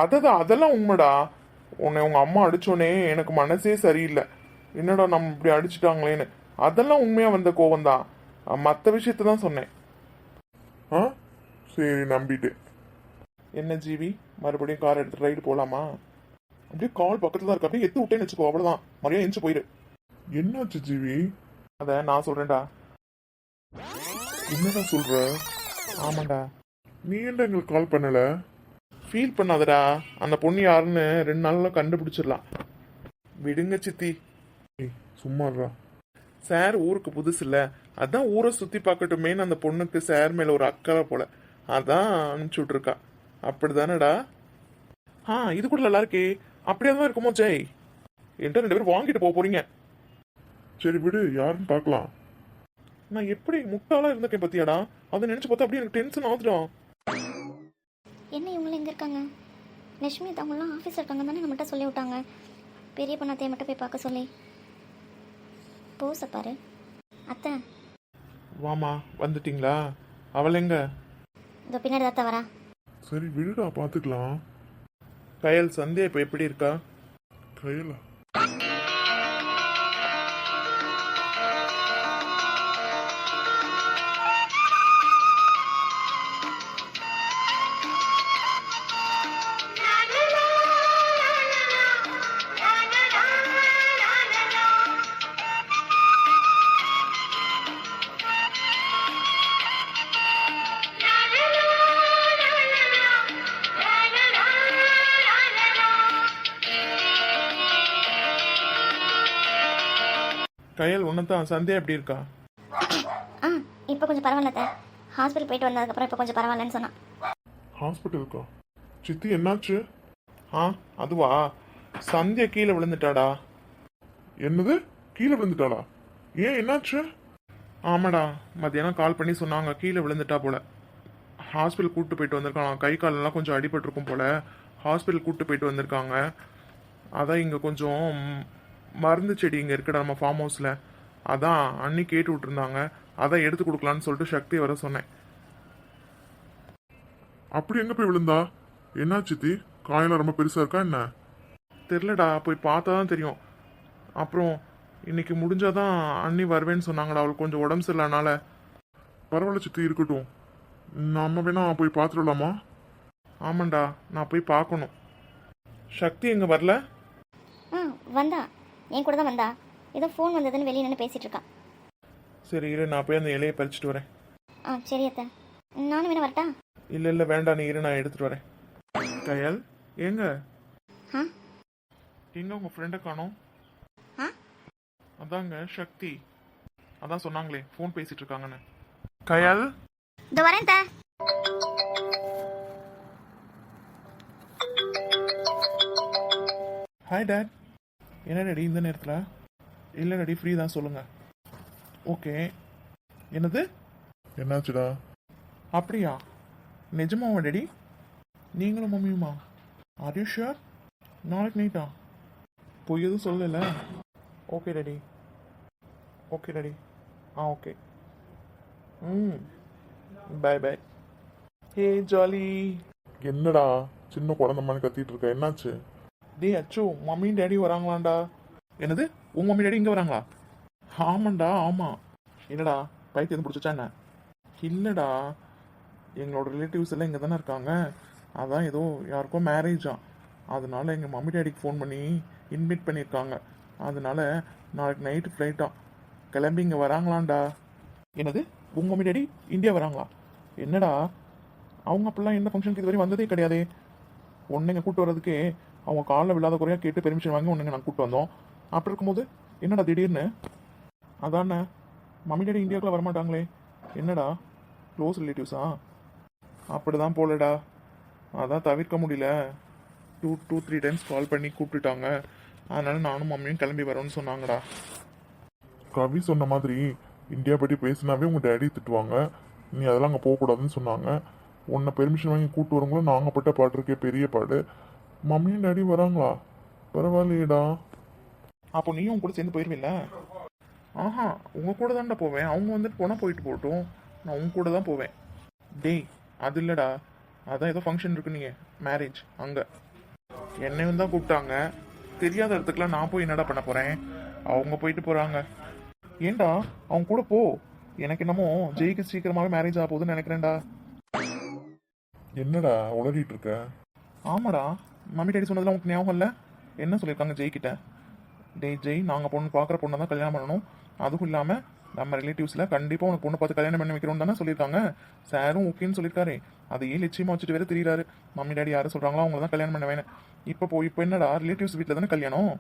அதெல்லாம் உண்மைடா. உன்னை உங்க அம்மா அடிச்சோன்னே எனக்கு மனசே சரியில்லை. என்னடா நம்ம இப்படி அடிச்சுட்டாங்களேன்னு. அதெல்லாம் உண்மையா வந்த கோவம் தான். மற்ற விஷயத்த தான் சொன்னேன். சரி, நம்பிட்டு. என்ன ஜீவி, மறுபடியும் கார் எடுத்து ரைடு போலாமா? அப்படியே கால் பக்கத்துல தான் இருக்க, அப்படியே எத்து விட்டேன்னு வச்சுக்கோ, அவ்வளவுதான். மறுபடியும் எஞ்சி போயிரு. என்னாச்சு ஜீவி? அத நான் சொல்றேன்டா. என்னடா சொல்ற? ஆமாண்டா. நீ என்ன எங்களுக்கு கால் பண்ணல? ஃபீல் பண்ணாதடா, அந்த பொண்ணு யாருன்னு 2 நாள்ல கண்டுபிடிச்சிடலாம். விடுங்க சித்தி. சும்மாடா. சார் ஊருக்கு புதுசு இல்ல, அதான் ஊரை சுத்தி பார்க்கட்டுமேன்னு அந்த பொண்ணுக்கு சார் மேல ஒரு அக்கறை போல, அதான் அனுப்பிச்சு விட்டுருக்கா. அப்படிதானடா? இது கூட நல்லா இருக்கே. அப்படியே தான் இருக்குமோ ஜெய்? என்கிட்ட 2 பேரும் வாங்கிட்டு போக போறீங்க. சரி விடு, யாருன்னு பார்க்கலாம். நான் எப்படி முட்டாளா இருந்திருக்கேன் பத்தியாடா? அதை நினைச்சு பார்த்தா அப்படியே எனக்கு டென்ஷன் ஆகுதுடா. என்ன இவங்களும் எங்கே இருக்காங்க? லட்சுமி அவங்களாம் ஆஃபீஸ் இருக்காங்க தானே நம்மகிட்ட சொல்லி விட்டாங்க. பெரிய பொண்ணாத்தையை மட்டும் போய் பார்க்க சொல்லி. போச பாரு அத்தை. வாமா, வந்துட்டீங்களா? அவள் எங்க? இதோ பின்னாடி தான் வரா. சரி விடுடா, பார்த்துக்கலாம். கயல், சந்தியா இப்போ எப்படி இருக்கா? கயலா? கயல் ஒன்னதான். சந்தியா எப்படி இருக்கா? ஆ இப்போ கொஞ்சம் பரவாயில்ல அத்தை. ஹாஸ்பிட்டல் போயிட்டு வந்ததுக்கப்புறம் இப்போ கொஞ்சம் பரவாயில்லன்னு சொன்னான். ஹாஸ்பிட்டல் இருக்கா? சித்தி என்னாச்சு? அதுவா, சந்தியா கீழே விழுந்துட்டாடா. என்னது? கீழே விழுந்துட்டாளா? ஏன், என்னாச்சு? ஆமாடா, மத்தியானம் கால் பண்ணி சொன்னாங்க கீழே விழுந்துட்டா போல. ஹாஸ்பிட்டல் கூப்பிட்டு போயிட்டு வந்திருக்காங்க. கை காலெல்லாம் கொஞ்சம் அடிபட்டிருக்கும் போல. ஹாஸ்பிட்டல் கூப்பிட்டு போயிட்டு வந்திருக்காங்க. அதான் இங்கே கொஞ்சம் மருந்து செடி இங்கே இருக்குடா நம்ம ஃபார்ம் ஹவுஸில். அதான் அன்னி கேட்டு விட்டுருந்தாங்க, அதான் எடுத்து கொடுக்கலான்னு சொல்லிட்டு சக்தி வர சொன்னேன். அப்படி எங்கே போய் விழுந்தா? என்ன சித்தி, காயெல்லாம் ரொம்ப பெருசாக இருக்கா என்ன? தெரிலடா, போய் பார்த்தா தான் தெரியும். அப்புறம் இன்னைக்கு முடிஞ்சாதான் அண்ணி வருவேன்னு சொன்னாங்கடா. அவளுக்கு கொஞ்சம் உடம்பு சரியில்லைனால. பரவாயில்ல சித்தி, இருக்கட்டும். நம்ம வேணா போய் பார்த்துடலாமா? ஆமாண்டா, நான் போய் பார்க்கணும். சக்தி எங்கே வரல? வந்தா, என் கூட தான் வந்தா. ஏதோ ஃபோன் வந்ததுன்னு வெளியே நின்று பேசிகிட்டு இருக்கா. சரி இரு, நான் போய் அந்த இலையை பறிச்சுட்டு வரேன். சரி அத்தை, நானும் வேணா வரட்டா? இல்லை வேண்டாம், நீ இரு, நான் எடுத்துட்டு வரேன். கயல் எங்க? எங்க உங்க ஃப்ரெண்டை காணோம்? அதாங்க சக்தி, அதான் சொன்னாங்களே ஃபோன் பேசிட்டு இருக்காங்கன்னு. கயல், இதோ வரேன் தா. Hi dad. என்ன டாடி இந்த நேரத்தில்? இல்லை டாடி, ஃப்ரீ தான், சொல்லுங்க. ஓகே. என்னது? என்னாச்சுடா? அப்படியா? நிஜமாவா டாடி? நீங்களும் மம்மியுமா? Are you sure? நாளைக்கு நைட்டா? போய் எதுவும் சொல்லல? Okay daddy. Okay daddy. Okay. Bye bye. Hey jolly. என்னடா சின்ன குழந்தை மாதிரி கத்திட்டு இருக்க, என்னாச்சு? டே அச்சோ, மம்மியும் டேடி வராங்களாண்டா. என்னது, உங்க மம்மி டேடி இங்கே வராங்களா? ஆமாண்டா, ஆமாம். என்னடா பைத்தியம் பிடிச்சா என்ன? இல்லைடா, எங்களோட ரிலேட்டிவ்ஸ் எல்லாம் இங்கே தானே இருக்காங்க. அதான் ஏதோ யாருக்கோ மேரேஜா, அதனால எங்கள் மம்மி டேடிக்கு ஃபோன் பண்ணி இன்வைட் பண்ணியிருக்காங்க. அதனால நாளைக்கு நைட்டு ஃப்ளைட்டா, கிளம்பி இங்கே வராங்களாண்டா. என்னது, உங்கள் மம்மி டேடி இந்தியா வராங்களா? என்னடா, அவங்க அப்படிலாம் எந்த ஃபங்க்ஷனுக்கு இது வரையும் வந்ததே கிடையாதே. ஒன்றுங்க கூப்பிட்டு வர்றதுக்கே அவங்க காலில் விழாத குறையாக கேட்டு பெர்மிஷன் வாங்கி ஒன்றுங்க நான் கூப்பிட்டு வந்தோம். அப்படி இருக்கும்போது என்னடா திடீர்னு? அதானே, மம்மி டேடி இந்தியாவுக்குள்ள வரமாட்டாங்களே. என்னடா, க்ளோஸ் ரிலேட்டிவ்ஸா? அப்படி தான் போலடா, அதான் தவிர்க்க முடியல. 2-3 டைம்ஸ் கால் பண்ணி கூப்பிட்டுட்டாங்க. அதனால நானும் மம்மியும் கிளம்பி வரோன்னு சொன்னாங்கடா. கவி சொன்ன மாதிரி இந்தியா பற்றி பேசினாவே உங்கள் டேடி திட்டுவாங்க. நீ அதெல்லாம் அங்கே போகக்கூடாதுன்னு சொன்னாங்க. உன்னை பெர்மிஷன் வாங்கி கூப்பிட்டு வரவங்களோ நாங்கள் பட்ட பாட்டிருக்கே பெரிய பாடு. மம்மியும் டேடி வராங்களா? பரவாயில்லையேடா. அப்போ நீயும் உங்க கூட சேர்ந்து போயிருவில்ல? உங்க கூட தான்டா போவேன். அவங்க வந்துட்டு போனால் போயிட்டு போகட்டும், நான் உங்க கூட தான் போவேன். டேய் அது இல்லைடா, அதான் ஏதோ ஃபங்க்ஷன் இருக்கு, நீங்கள் மேரேஜ் அங்கே என்னையும் தான் கூப்பிட்டாங்க. தெரியாத இடத்துக்குலாம் நான் போய் என்னடா பண்ண போகிறேன்? அவங்க போயிட்டு போகிறாங்க. ஏன்டா அவங்க கூட போ. எனக்கு என்னமோ ஜெய்க்கு சீக்கிரமாகவே மேரேஜ் ஆக போகுதுன்னு நினைக்கிறேன்டா. என்னடா உளறிட்டு இருக்க? ஆமாடா, மம்மி டேடி சொன்னதெல்லாம் உங்களுக்கு ஞாபகம் இல்லை? என்ன சொல்லியிருக்காங்க ஜெய்கிட்ட? டேய் ஜெய், நாங்கள் பொண்ணு பார்க்குற பொண்ணை தான் கல்யாணம் பண்ணணும். அதுவும் இல்லாமல் நம்ம ரிலேட்டிவ்ஸில் கண்டிப்பாக உனக்கு பொண்ணு பார்த்து கல்யாணம் பண்ணி வைக்கிறோம் தானே சொல்லியிருக்காங்க. சாரும் ஓகேன்னு சொல்லியிருக்காரு. அதையே லட்சியமாக வச்சுட்டு வேற தெரியுறாரு. மம்மி டாடி யாரும் சொல்கிறாங்களோ அவங்க தான் கல்யாணம் பண்ண வேணும். இப்போ என்னடா ரிலேட்டிவ்ஸ் வீட்டில் தானே கல்யாணம்.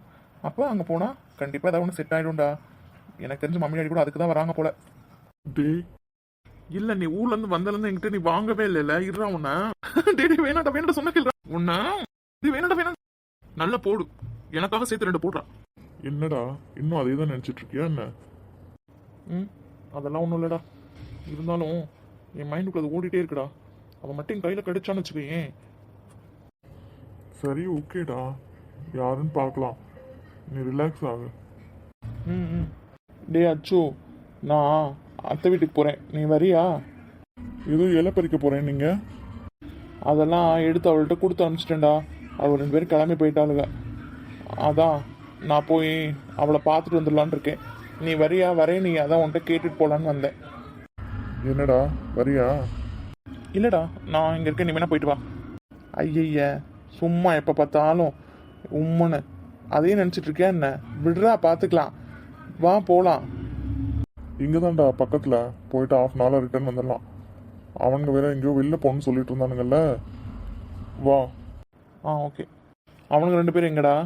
அப்போ அங்கே போனால் கண்டிப்பாக ஏதாவது ஒன்று செட் ஆகிடும்டா. எனக்கு தெரிஞ்ச மம்மி டாடி கூட அதுக்கு தான் வராங்க போல. டேய் இல்ல நீ ஊர்ல இருந்து வந்ததுல என்கிட்ட நீ வாங்கவே இல்ல இருறா உன்ன. டேடி வேணாடா சொன்ன கேள்றா உன்ன. இது வேணாடா நல்ல போடு, எனக்காக சேர்த்து 2 போடுறா. என்னடா இன்னும் அதே தான் நினச்சிட்டு இருக்கியா என்ன? அதெல்லாம் ஒன்றும் இல்லடா. இருந்தாலும் என் மைண்டுக்கு அது ஓடிட்டே இருக்குடா. அவன் மட்டும் என் கையில் கிடைச்சான்னு வச்சுக்கேன். சரி ஓகேடா, யாருன்னு பார்க்கலாம், நீ ரிலாக்ஸ் ஆகு. டே அச்சு, நான் அத்தை வீட்டுக்கு போகிறேன், நீ வரியா? ஏதோ இலை பறிக்க போகிறேன் நீங்கள். அதெல்லாம் எடுத்து அவள்கிட்ட கொடுத்து அனுப்பிச்சிட்டேன்டா. அவள் 2 பேரும் கிளம்பி போயிட்டாளுங்க. அதான் நான் போய் அவளை பார்த்துட்டு வந்துடலான்னு இருக்கேன். நீ வரியா? வரேன், நீ அதான் உன்கிட்ட கேட்டுட்டு போகலான்னு வந்தேன். என்னடா வரியா? இல்லைடா, நான் இங்கே இருக்கேன், நீ வேணா போயிட்டு வா. ஐயய்ய, சும்மா எப்போ பார்த்தாலும் உம்முன்னு அதையும் நினச்சிட்டு இருக்கியா என்ன? விடுறா, பார்த்துக்கலாம், வா போகலாம். இங்கே தான்டா பக்கத்தில், போயிட்டு ½ அன் ஹவரில் ரிட்டர்ன் வந்துடலாம். அவனுங்க வேற எங்கேயோ வெளில போகணும்னு சொல்லிட்டு இருந்தானுங்கல்ல, வா. ஓகே. அவனுங்க 2 பேரும் எங்கடா?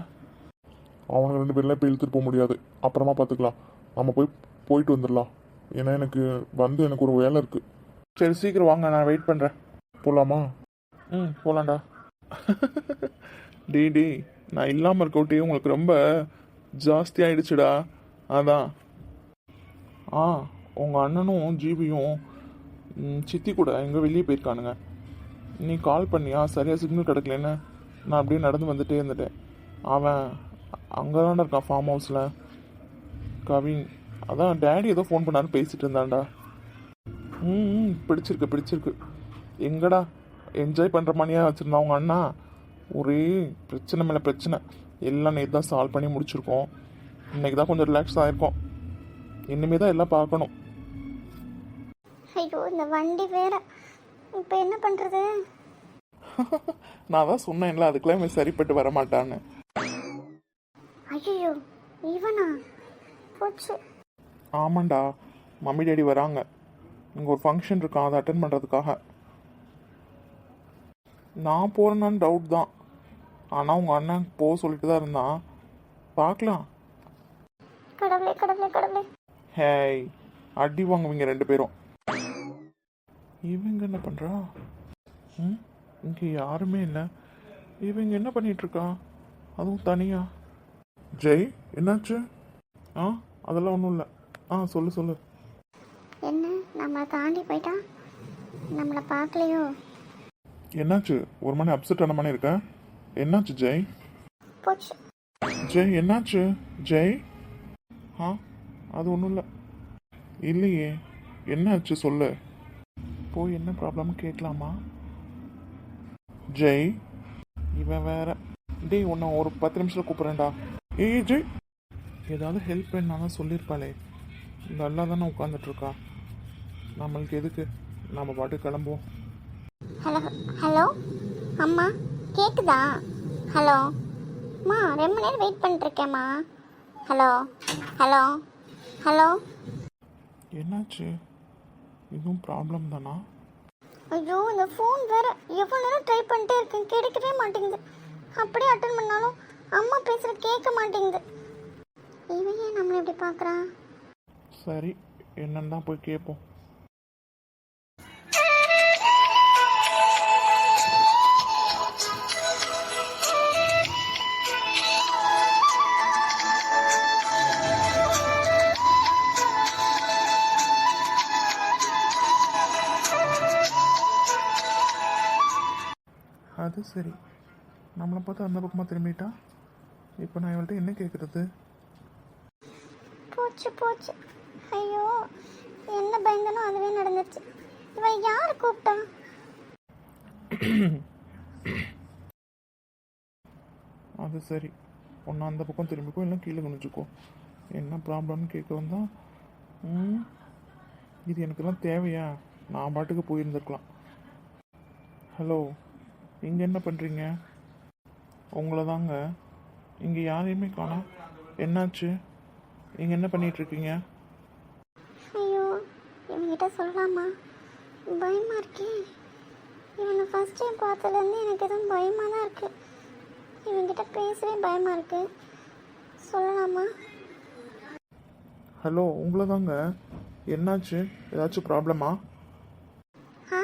அவனுங்க 2 பேர்லாம் இப்போ இழுத்துட்டு போக முடியாது, அப்புறமா பார்த்துக்கலாம். நம்ம போயிட்டு வந்துடலாம். ஏன்னா எனக்கு ஒரு வேலை இருக்குது. சரி சீக்கிரம் வாங்க, நான் வெயிட் பண்ணுறேன். போகலாமா? போகலாம்டா. டே நான் இல்லாமல் இருக்கவுட்டே உங்களுக்கு ரொம்ப ஜாஸ்தி ஆயிடுச்சுடா. அதான் உங்கள் அண்ணனும் ஜீவியும் சித்தி கூட எங்கே வெளியே போயிருக்கானுங்க. நீ கால் பண்ணியா? சரியாக சிக்னல் கிடைக்கலன்னு நான் அப்படியே நடந்து வந்துட்டே இருந்துட்டேன். அவன் அங்கே தான்டா இருக்கான், ஃபார்ம் ஹவுஸில். கவின் அதான் டேடி ஏதோ ஃபோன் பண்ணான்னு பேசிகிட்டு இருந்தான்டா. பிடிச்சிருக்கு. எங்கடா என்ஜாய் பண்ணுற மாதிரியா வச்சுருந்தான் அவங்க அண்ணா. ஒரே பிரச்சனை மேலே பிரச்சனை. எல்லாம் நேற்று தான் சால்வ் பண்ணி முடிச்சிருக்கோம். இன்னைக்கு தான் கொஞ்சம் ரிலாக்ஸ் ஆகிருக்கோம். இனிமே தான் எல்லாம் பார்க்கணும். ஐயோ, இந்த வண்டி வேற, இப்போ என்ன பண்ணுறது? நான் தான் சொன்னேன்ல, அதுக்கெல்லாம் இவன் சரிப்பட்டு வர மாட்டான்னு. ஐயோ, இவனா? போச்சு. ஆமாண்டா, மம்மி டேடி வராங்க. இங்கே ஒரு ஃபங்க்ஷன் இருக்கான், அதை அட்டன் பண்ணுறதுக்காக. நான் போகிறேன்னான்னு டவுட் தான். ஆனால் உங்கள் அண்ணன் போக சொல்லிட்டு தான் இருந்தான். பார்க்கலாம். கடவுளே. ஹேய், அடி வாங்குவீங்க 2 பேரும். இவங்க என்ன பண்ணுறா? இங்கே யாருமே இல்லை. இவங்க என்ன பண்ணிகிட்ருக்கா, அதுவும் தனியா? ஜெய் என்னாச்சு? அதெல்லாம் ஒன்றும் இல்லை. சொல்லு. என்ன, நம்மளை தாண்டி போயிட்டான்? நம்மளை பார்க்கலையோ? என்னாச்சு? ஒரு மணி அப்செட் ஆன மணி இருக்கேன். என்னாச்சு ஜெய்? போச்சு. ஜெய் என்னாச்சு? ஜெய் அது ஒன்றும் இல்லை. இல்லையே, என்னாச்சு சொல்லு. போய் என்ன ப்ராப்ளம்னு கேட்கலாமா? ஜெய், இவன் வேற. டேய், உன்னை ஒரு 10 நிமிஷத்தில் கூப்பிட்றேன்டா. ஜெய், ஏதாவது ஹெல்ப் வேணாலும் சொல்லியிருப்பாளே. நல்லா தானே உட்காந்துட்ருக்கா. நம்மளுக்கு எதுக்கு? நம்ம பாட்டு கிளம்புவோம். ஹலோ அம்மா, கேக்குதா? ஹலோ அம்மா, ரொம்ப நேரம் வெயிட் பண்ணிட்டுருக்கேம்மா. ஹலோ. என்னாச்சு? இதுவும் ப்ராப்ளம் தானா? ஐயோ, இந்த ஃபோன் வேற எவ்வளோ நேரம் ட்ரை பண்ணிட்டே இருக்கேன், கிடைக்கவே மாட்டேங்குது. அப்படியே அட்டன் பண்ணாலும் அம்மா பேசுகிற கேட்க மாட்டேங்குது. இவன் ஏன் நம்மளை இப்படி பார்க்குறான்? சரி, என்னன்னு தான் போய் கேட்போம். அது சரி, நம்மளை பார்த்து அந்த பக்கமாக திரும்பிட்டா. இப்போ நான் இவள்கிட்ட என்ன கேட்குறது? போச்சு. ஐயோ, என்ன பயந்தனோ அதுவே நடந்துச்சு. இவன் யார் கூப்பிட்டா? அது சரி, ஒன்று அந்த பக்கம் திரும்பிக்கோ, இல்லை கீழே குனிச்சுக்கோ. என்ன ப்ராப்ளம்னு கேட்க வந்தா இது எனக்கெல்லாம் தேவையா? நான் பாட்டுக்கு போயிருந்துருக்கலாம். ஹலோ, இங்கே என்ன பண்ணுறீங்க? உங்களை தாங்க. இங்கே யாரையுமே காணோம். என்னாச்சு? நீங்கள் என்ன பண்ணிகிட்ருக்கீங்க? இவன்கிட்ட சொல்லலாமா? பயமாக இருக்கே. இவனை ஃபஸ்ட் டைம் பார்த்ததுலேருந்து எனக்கு எதுவும் பயமாக தான் இருக்குது. இவன்கிட்ட பேசவே பயமாக இருக்குது. சொல்லலாமா? ஹலோ உங்களை தாங்க. என்னாச்சு? ஏதாச்சும் ப்ராப்ளமா? ஆ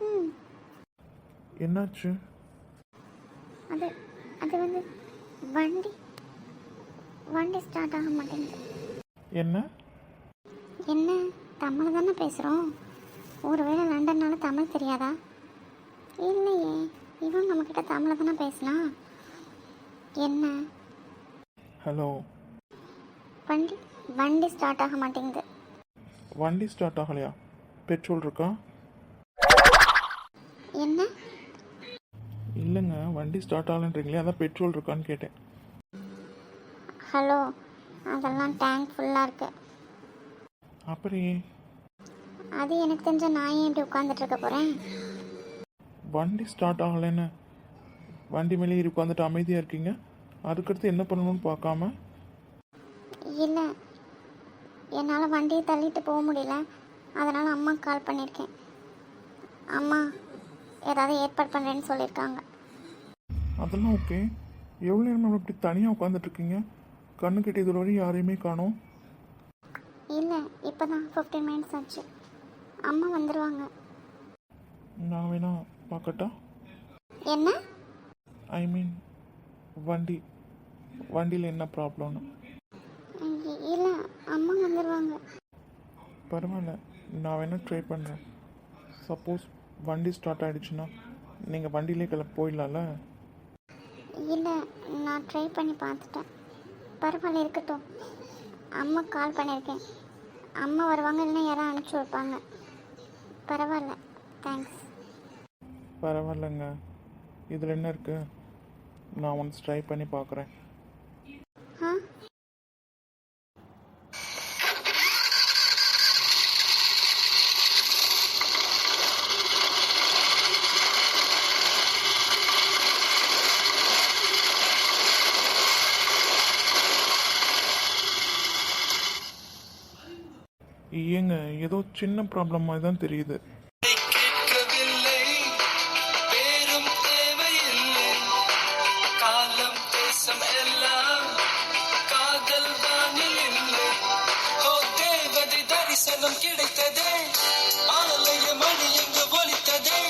ம் என்னாச்சு? அது அது வந்து வண்டி வண்டி ஸ்டார்ட் ஆக மாட்டேங்குது. என்ன? என்ன, தமிழ் தானே பேசுகிறோம். ஒருவேளை லண்டன்னால தமிழ் தெரியாதா? இல்லையே, இவன் நம்மக்கிட்ட தமிழில் தானே பேசலாம். என்ன? ஹலோ, வண்டி வண்டி ஸ்டார்ட் ஆக மாட்டேங்குது. வண்டி ஸ்டார்ட் ஆகலையா? பெட்ரோல் இருக்கா? என்ன? இல்லைங்க, வண்டி ஸ்டார்ட் ஆகலன்றீங்களே, அதான் பெட்ரோல் இருக்கான்னு கேட்டேன். ஹலோ, அதெல்லாம் டேங்க் ஃபுல்லாக இருக்கு. அப்புறம் ஏன் அது எனக்கு தெரிஞ்ச நான் ஏன் இப்படி உட்காந்துட்டு இருக்க போகிறேன்? வண்டி ஸ்டார்ட் ஆகலைன்னு வண்டி மேலே ஏறி உட்காந்துட்டு அமைதியாக இருக்கீங்க. அதுக்கடுத்து என்ன பண்ணணும்னு பார்க்காம? இல்லை, என்னால் வண்டியை தள்ளிட்டு போக முடியல. அதனால் அம்மாவுக்கு கால் பண்ணியிருக்கேன். அம்மா ஏதாவது ஏற்பாடு பண்ணுறேன்னு சொல்லியிருக்காங்க. அதெல்லாம் ஓகே. எவ்வளோ நேரம் இப்படி தனியாக உட்காந்துட்ருக்கீங்க? கண்ணு கிட்ட இது வரையும் யாரையுமே காணோம். இல்லை, இப்போ தான் 15 மினிட்ஸ் ஆச்சு. அம்மா வந்துடுவாங்க. நான் வேணா பார்க்கட்டா? என்ன? ஐ மீன் வண்டியில் என்ன ப்ராப்ளம்னு. இல்லை, அம்மா வந்துடுவாங்க. பரவாயில்ல, நான் வேணா ட்ரை பண்ணுறேன். சப்போஸ் வண்டி ஸ்டார்ட் ஆகிடுச்சுன்னா நீங்கள் வண்டியிலே போயிடலாம்ல? இல்லை, நான் ட்ரை பண்ணி பார்த்துட்டேன். பரவாயில்ல, இருக்கட்டும். அம்மா கால் பண்ணியிருக்கேன். அம்மா வருவாங்க, இல்லைன்னா யாரும் அனுப்பிச்சி வைப்பாங்க. பரவாயில்ல, தேங்க்ஸ். பரவாயில்லைங்க, இதில் என்ன இருக்குது? நான் ஒன்ஸ் ட்ரை பண்ணி பார்க்குறேன். ஆ ஏங்க, ஏதோ சின்ன ப்ராப்ளம் மாதிரி தான் தெரியுது. கேட்கவில்லை, பேரும் தேவையில்லை, காலம் தேசம் எல்லாம் காதல் வானில் இல்லை. ஓ தேவதை தரிசனம் கிடைத்ததே, ஆலய மணி எங்கு ஒலித்ததே,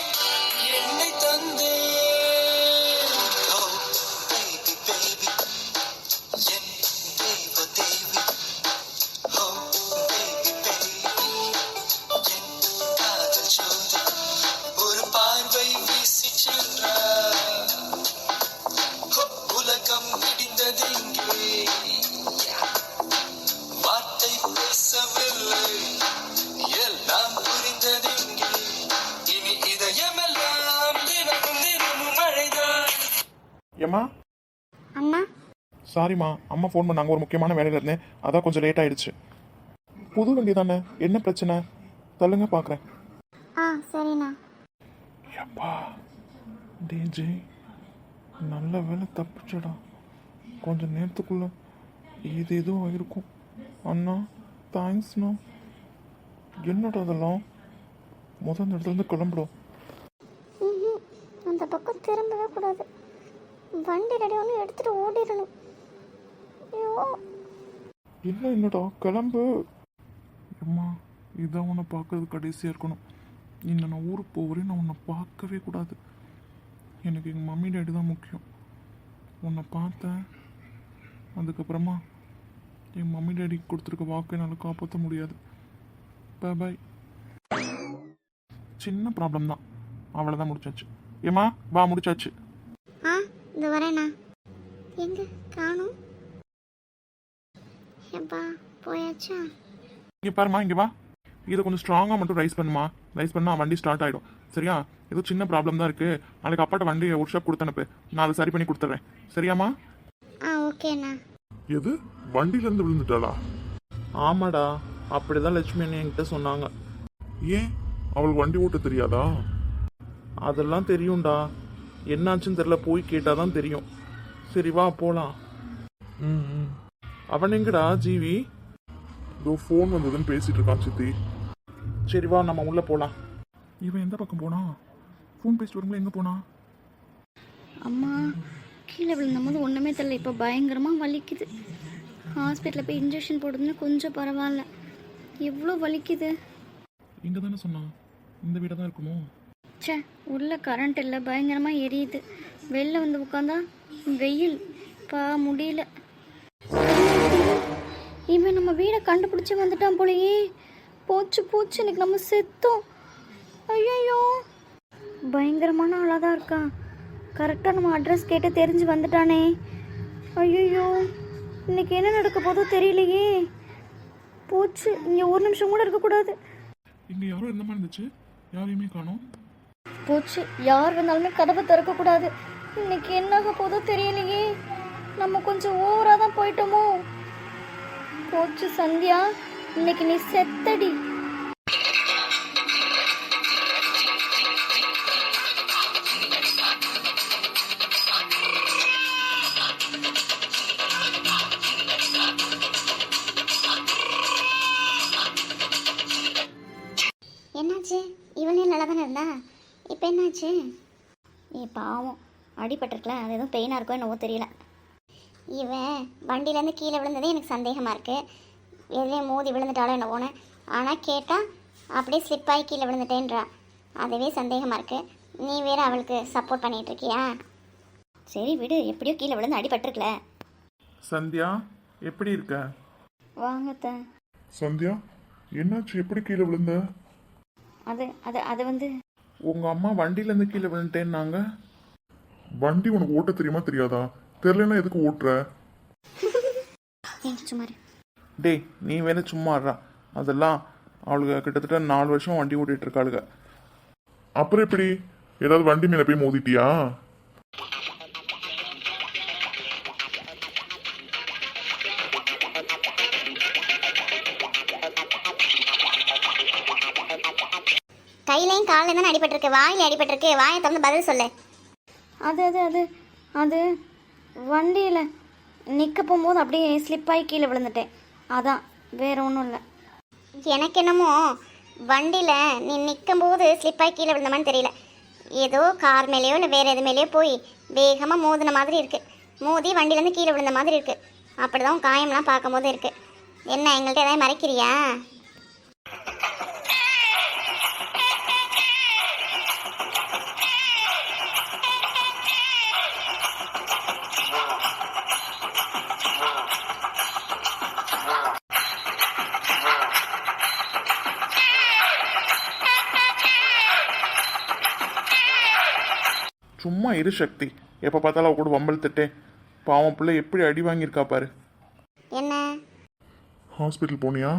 என்னை தந்து ஓ பேபி பேபி என் தேவ தேவி. ஓ பேபி பேபி என் காதல் ஜோதி, ஒரு பார்வை வீசி சென்றார். உலகம் இடிந்ததெங்கே, வார்த்தை பேசவில்லை, எல்லாம் புரிந்ததெங்கே. இனி இதயமெல்லாம் தினமும் தினமும் மழைதான். ஏம்மா, அண்ணா, சாரிம்மா, அம்மா ஃபோன் பண்ணாங்க, ஒரு முக்கியமான வேலையில் இருந்தேன், அதான் கொஞ்சம் லேட் ஆயிடுச்சு. புது வண்டி தானே, என்ன பிரச்சனை? தள்ளுங்க பார்க்குறேன். ஆ சரிண்ணா. எப்பா டிஜே, நல்ல வேலை தப்பிச்சடா. கொஞ்சம் நேரத்துக்குள்ள இது எதுவும் ஆயிருக்கும். அண்ணா தேங்க்ஸ்ண்ணா. என்னடா அதெல்லாம்? முதல் இடத்துலேருந்து கிளம்பிடும். ம், அந்த பக்கம் திரும்பவே கூடாது. வண்டி ரெடி ஒன்று எடுத்துகிட்டு ஓடிடணும். ஐயோ, என்னடா கிளம்பு. அம்மா, இதான் உன்னை பார்க்கறது கடைசியாக இருக்கணும். இன்னும் நான் ஊருக்கு போகிறேன், நான் உன்னை பார்க்கவே கூடாது. எனக்கு எங்கள் மம்மி டேடி தான் முக்கியம். உன்னை பார்த்தேன், அதுக்கப்புறமா என் மம்மி டேடிக்கு கொடுத்துருக்க வாக்கை என்னால் காப்பாற்ற முடியாது. பாய். சின்ன ப்ராப்ளம் தான், அவ்வளோதான், முடிச்சாச்சு. ஏம்மா வா, முடிச்சாச்சு. ஆ இந்த வரேண்ணா. எங்கே காணும்? எப்பா போயாச்சா? இங்கே பாருமா, இங்கே வா. இதை கொஞ்சம் ஸ்ட்ராங்காக மட்டும் ரைஸ் பண்ணுமா. ரைஸ் பண்ணால் வண்டி ஸ்டார்ட் ஆகிடும். சரியா? ஏதோ சின்ன ப்ராப்ளம் தான் இருக்குது. நாளைக்கு அப்பாட்ட வண்டியை ஒர்க் ஷாப் கொடுத்தனுப்பு, நான் அதை சரி பண்ணி கொடுத்துட்றேன். சரியாம்மா? ஆ ஓகேண்ணா. எது, வண்டியிலேருந்து விழுந்துட்டாளா? ஆமாடா, அப்படி தான் லட்சுமி அண்ணி என்கிட்ட சொன்னாங்க. ஏன், அவளுக்கு வண்டி ஓட்ட தெரியாதா? அதெல்லாம் தெரியும்டா, என்னாச்சுன்னு தெரில, போய் கேட்டால் தான் தெரியும். சரி வா போகலாம். ம். அவன் எங்கடா ஜீவி? இதோ ஃபோன் வந்ததுன்னு பேசிட்டு இருக்கான் சித்தி. சரி வா நம்ம உள்ளே போகலாம். இவன் எந்த பக்கம் போனா? ஃபோன் பேசிட்டு வரும்போது எங்கே போனா? அம்மா கீழே விழுந்தபோது ஒன்றுமே தெரியல, இப்போ பயங்கரமாக வலிக்குது. ஹாஸ்பிட்டலில் போய் இன்ஜெக்ஷன் போடுறதுன்னு கொஞ்சம் பரவாயில்ல, எவ்வளோ வலிக்குது. இங்கே தானே சொன்னான், இந்த வீடாக தான் இருக்குமோ? ச்சே, உள்ள கரண்ட் இல்லை, பயங்கரமாக எரியுது. வெளில வந்து உட்காந்தா வெயில், பா முடியல. இவன் நம்ம வீடை கண்டுபிடிச்சி வந்துட்டான் போலயே. போச்சு போச்சு, இன்னைக்கு நம்ம செத்தோம். ஐயோ, பயங்கரமான ஆளாக தான் இருக்கான். கரெக்டாக நம்ம அட்ரஸ் கேட்டு தெரிஞ்சு வந்துட்டானே. ஐயோ, இன்னைக்கு என்ன நடக்க போதோ தெரியலையே. போச்சு, இங்கே ஒரு நிமிஷம் கூட இருக்கக்கூடாது. இங்கே யாரோ இருந்த மாதிரி இருந்துச்சு, யாரையுமே காணோம். போச்சு, யார் வந்தாலுமே கதவை திறக்கக்கூடாது. இன்னைக்கு என்னாக போதோ தெரியலையே. நம்ம கொஞ்சம் ஓவராக தான் போயிட்டோமோ. போச்சு சந்தியா, இன்னைக்கு நீ செத்தடி. என்னாச்சு? இவனே நல்லா தானே இருந்தா, இப்போ என்னாச்சு? நீ பாவம், அடிபட்டிருக்கல, அது எதுவும் பெயினாக இருக்கோ என்னவோ தெரியல. இவன் வண்டியிலேருந்து கீழே விழுந்ததே எனக்கு சந்தேகமாக இருக்குது. எதுலேயும் மோதி விழுந்துட்டாலும் என்னவோன்னு. ஆனால் கேட்டால் அப்படியே ஸ்லிப்பாகி கீழே விழுந்துட்டேன்றா. அதுவே சந்தேகமாக இருக்குது. நீ வேற அவளுக்கு சப்போர்ட் பண்ணிகிட்டு இருக்கியா? சரி விடு, எப்படியோ கீழே விழுந்து அடிபட்டிருக்கல. சந்தியா எப்படி இருக்க? வாங்கத்த. சந்தியா என்னாச்சு, எப்படி கீழே விழுந்த? அது அது அது வந்து உங்கள் அம்மா வண்டியிலேருந்து கீழே விழுந்துட்டேன்னாங்க. வண்டி உனக்கு ஓட்ட தெரியுமா தெரியாதா? தெரியலன்னா எதுக்கு ஓட்டுற? சுமார். டேய் நீ வேணா சும்மா இருடா. அதெல்லாம் அவளுக்கு கிட்டத்தட்ட 4 வருஷம் வண்டி ஓட்டிகிட்டு இருக்காளுங்க. அப்புறம் எப்படி, ஏதாவது வண்டி மேலே போய் மோதிட்டியா? கையிலையும் காலில் தானே அடிபட்டிருக்கு, வாயில் அடிபட்டிருக்கு. வாயை திறந்து பதில் சொல்லு. அது அது அது அது வண்டியில் நிற்க போகும்போது அப்படியே ஸ்லிப்பாகி கீழே விழுந்துட்டேன். அதான், வேற ஒன்றும் இல்லை. எனக்கு என்னமோ வண்டியில் நீ நிற்கும்போது ஸ்லிப்பாகி கீழே விழுந்தமான்னு தெரியல. ஏதோ கார் மேலேயோ இல்லை வேறு எது மேலேயோ போய் வேகமாக மோதின மாதிரி இருக்குது. மோதி வண்டியிலேருந்து கீழே விழுந்த மாதிரி இருக்குது. அப்படி தான் காயம்லாம் பார்க்கும்போது இருக்குது. என்ன எங்கள்கிட்ட ஏதாவது மறைக்கிறியா? சும்மா இரு சக்தி, எப்போ பார்த்தாலும் அவ கூட வம்பழுத்துட்டே. பாவம் பிள்ளை எப்படி அடி வாங்கியிருக்கா பாரு. என்ன ஹாஸ்பிட்டல் போனியா?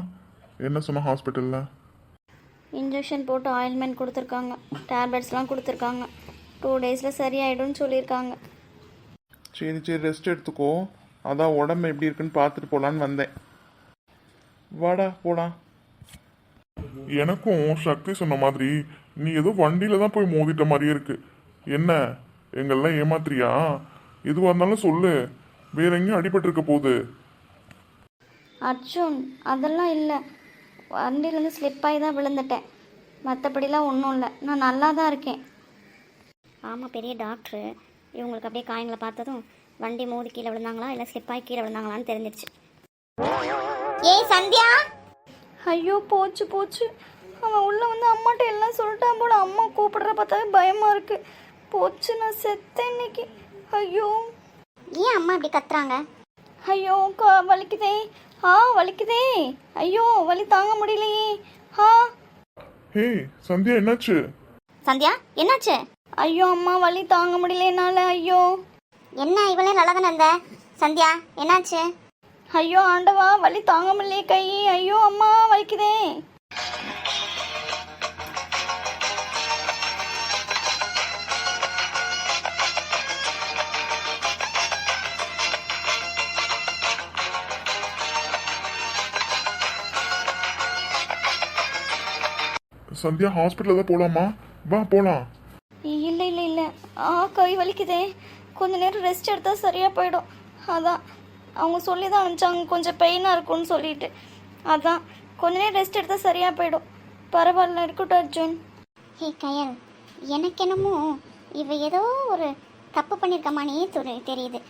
என்ன சொன்ன ஹாஸ்பிட்டலில்? இன்ஜெக்ஷன் போட்டு ஆயில்மெண்ட் கொடுத்துருக்காங்க, டேப்லெட்ஸ்லாம் கொடுத்துருக்காங்க. 2 டேஸில் சரியாயிடும்னு சொல்லியிருக்காங்க. சரி சரி ரெஸ்ட் எடுத்துக்கோ. அதான் உடம்பு எப்படி இருக்குன்னு பார்த்துட்டு போகலான்னு வந்தேன். வாடா போலாம். எனக்கும் சக்தி சொன்ன மாதிரி நீ ஏதோ வண்டியில தான் போய் மோதிட்ட மாதிரியே இருக்கு. என்ன எங்கெல்லாம் ஏமாத்துறியா? எதுவாக இருந்தாலும் சொல்லு, வேற எங்கேயும் அடிபட்டிருக்க போகுது. அர்ஜுன், அதெல்லாம் இல்லை. வண்டியிலேருந்து ஸ்லிப்பாகி தான் விழுந்துட்டேன். மற்றபடிலாம் ஒன்றும் இல்லை, நான் நல்லா தான் இருக்கேன். ஆமாம், பெரிய டாக்டரு. இவங்களுக்கு அப்படியே காயங்களை பார்த்ததும் வண்டி மோதி கீழே விழுந்தாங்களா இல்லை ஸ்லிப்பாகி கீழே விழுந்தாங்களான்னு தெரிஞ்சிருச்சு. ஏய் சந்தியா! ஐயோ போச்சு போச்சு, அவன் உள்ளே வந்து அம்மாட்ட எல்லாம் சொல்லிட்டான் போல. அம்மா கூப்பிடுற பார்த்தாவே பயமாக இருக்குது. போச்சு, நான் செத்தேன் இன்னைக்கு. ஐயோ, ஏன் அம்மா இப்படி கத்துறாங்க? ஐயோ வலிக்குதே. வலிக்குதே. ஐயோ, வலி தாங்க முடியலையே. ஹே சந்தியா என்னாச்சு? சந்தியா என்னாச்சு? ஐயோ அம்மா, வலி தாங்க முடியல என்னால. ஐயோ. என்ன இவளே நல்லா தானே இருந்த? சந்தியா என்னாச்சு? ஐயோ ஆண்டவா, வலி தாங்க முடியலையே கை. ஐயோ அம்மா, வலிக்குதே. சந்தியா ஹாஸ்பிட்டலில் தான் போகலாமா? வா போகலாம். இல்லை இல்லை இல்லை, கை வலிக்குதே. கொஞ்ச நேரம் ரெஸ்ட் எடுத்தால் சரியாக போயிடும். அதான் அவங்க சொல்லி தான் அனுப்பிச்சாங்க, கொஞ்சம் பெயினாக இருக்கும்னு சொல்லிட்டு. அதான் கொஞ்ச நேரம் ரெஸ்ட் எடுத்தால் சரியாக போயிடும். பரவாயில்ல, இருக்கட்டும் அர்ஜுன். ஹே கயல், எனக்கு என்னமோ இவ ஏதோ ஒரு தப்பு பண்ணியிருக்கமானே தெரியுது.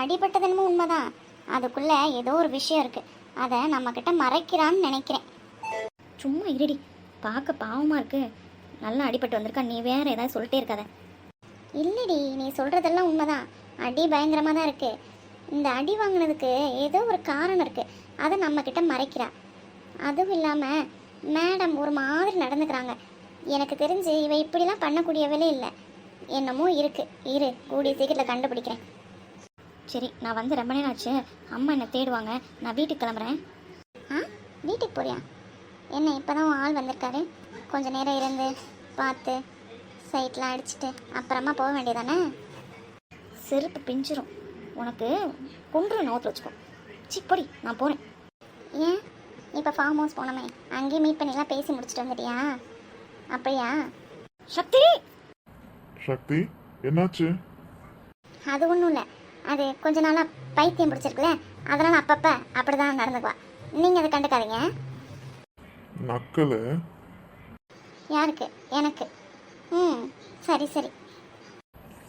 அடிபட்டது என்னமோ உண்மைதான், அதுக்குள்ளே ஏதோ ஒரு விஷயம் இருக்குது, அதை நம்மக்கிட்ட மறைக்கிறான்னு நினைக்கிறேன். சும்மா இருடி, பார்க்க பாவமாக இருக்கு. நல்லா அடிபட்டு வந்திருக்கா, நீ வேற ஏதாவது சொல்லிட்டே இருக்காத. இல்லடி, நீ சொல்கிறதெல்லாம் உண்மைதான். அடி பயங்கரமாக தான் இருக்குது. இந்த அடி வாங்கினதுக்கு ஏதோ ஒரு காரணம் இருக்குது, அதை நம்மக்கிட்ட மறைக்கிறா. அதுவும் இல்லாமல் மேடம் ஒரு மாதிரி நடந்துக்கிறாங்க. எனக்கு தெரிஞ்சு இவ இப்படிலாம் பண்ணக்கூடியவளே இல்லை. என்னமோ இருக்குது, இரு கூடிய சீக்கிரத்தில் கண்டுபிடிக்கிறேன். சரி, நான் வந்து ரொம்ப நேரம் ஆச்சு, அம்மா என்னை தேடுவாங்க, நான் வீட்டுக்கு கிளம்புறேன். ஆ, வீட்டுக்கு போறியா? என்ன இப்போ தான் ஆள் வந்திருக்காரு, கொஞ்சம் நேரம் இருந்து பார்த்து சைட்லாம் அடிச்சுட்டு அப்புறமா போக வேண்டியதானே? செருப்பு பிஞ்சிரும், உனக்கு கொன்று நோத்து வச்சுக்கோ. சிப்படி, நான் போகிறேன். ஏன் இப்போ ஃபார்ம் ஹவுஸ் போனோமே, அங்கேயே மீட் பண்ணிலாம் பேசி முடிச்சுட்டு வந்துட்டியா? அப்படியா? சக்தி, சக்தி, என்னாச்சு? அது ஒன்றும் இல்லை, அது கொஞ்ச நாளாக பைத்தியம் பிடிச்சிருக்குல்ல, அதனால் அப்பப்போ அப்படி தான் நடந்துக்குவா. நீங்கள் அதை கண்டுக்காதீங்க. நக்கலு யாருக்கு? எனக்கு. ம், சரி சரி.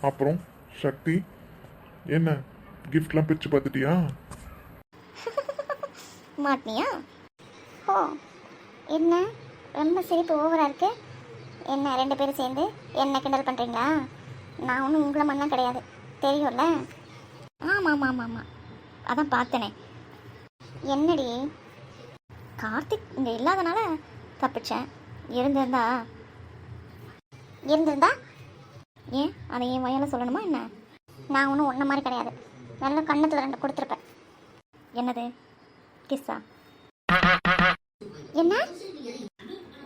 அப்புறம் சக்தி, என்ன கிஃப்ட்லாம் பிரித்து பார்த்துட்டியா? மாட்டினியா? ஓ, என்ன ரொம்ப சிரிப்பு ஓவராக இருக்கு. என்ன 2 பேரும் சேர்ந்து என்ன கிண்டல் பண்ணுறீங்களா? நான் ஒன்றும் உங்களை மண்ணா கிடையாது, தெரியும்ல. ஆமாம் ஆமாம் ஆமாம் ஆமாம், அதான் பார்த்தனே. என்னடி? கார்த்திக் இங்கே இல்லாதனால தப்பிச்சேன். இருந்திருந்தா ஏன் அதை என் வயலில் சொல்லணுமா என்ன? நான் ஒன்றும் ஒன்றை மாதிரி கிடையாது, நல்ல கண்ணத்தில் 2 கொடுத்துருப்பேன். என்னது, கிஸ்ஸா? என்ன?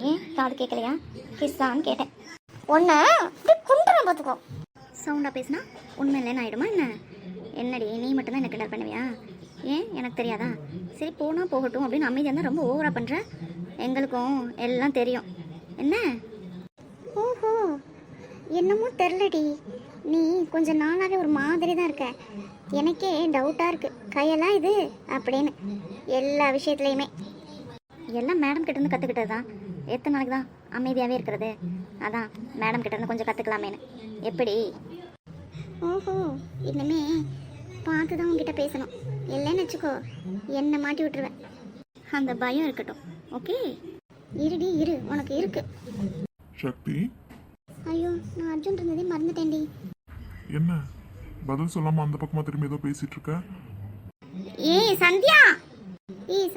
ஏன் காது கேட்கலையா? கிஸ்ஸான்னு கேட்டேன். ஒன்று குண்டுறேன் பார்த்துக்கோ. சவுண்டாக பேசினா உண்மை இல்லைன்னு ஆகிடுமா என்ன? என்னடி, நீ மட்டும்தான் எனக்கு கிண்டல் பண்ணுவியா? ஏன் எனக்கு தெரியாதா? சரி, போனால் போகட்டும் அப்படின்னு அமைதியாக இருந்தால் ரொம்ப ஓவராக பண்ணுற. எங்களுக்கும் எல்லாம் தெரியும் என்ன. ஓஹோ, என்னமோ தெரிலடி, நீ கொஞ்சம் நாளாகவே ஒரு மாதிரி தான் இருக்க. எனக்கே டவுட்டாக இருக்குது, கையெல்லாம் இது அப்படின்னு எல்லா விஷயத்துலையுமே. எல்லாம் மேடம் கிட்டேருந்து கற்றுக்கிட்டது தான். எத்தனை நாளைக்கு தான் அமைதியாகவே இருக்கிறது? அதான் மேடம் கிட்டேருந்து கொஞ்சம் கற்றுக்கலாமேன்னு. எப்படி? ஓஹோ, இனிமே பார்த்து தான் உங்ககிட்ட பேசணும், இல்லைன்னு வச்சுக்கோ என்னை மாட்டி விட்டுருவேன். அந்த பயம் இருக்கட்டும், ஓகே? இருடி இரு, உனக்கு இருக்கு. சக்தி, ஐயோ, நான் அர்ஜுன் இருந்ததே மறந்துட்டேன்டி. என்ன பதில் சொல்லாமல் அந்த பக்கமாக திரும்பி ஏதோ பேசிகிட்டு இருக்க? ஏய் சந்தியா,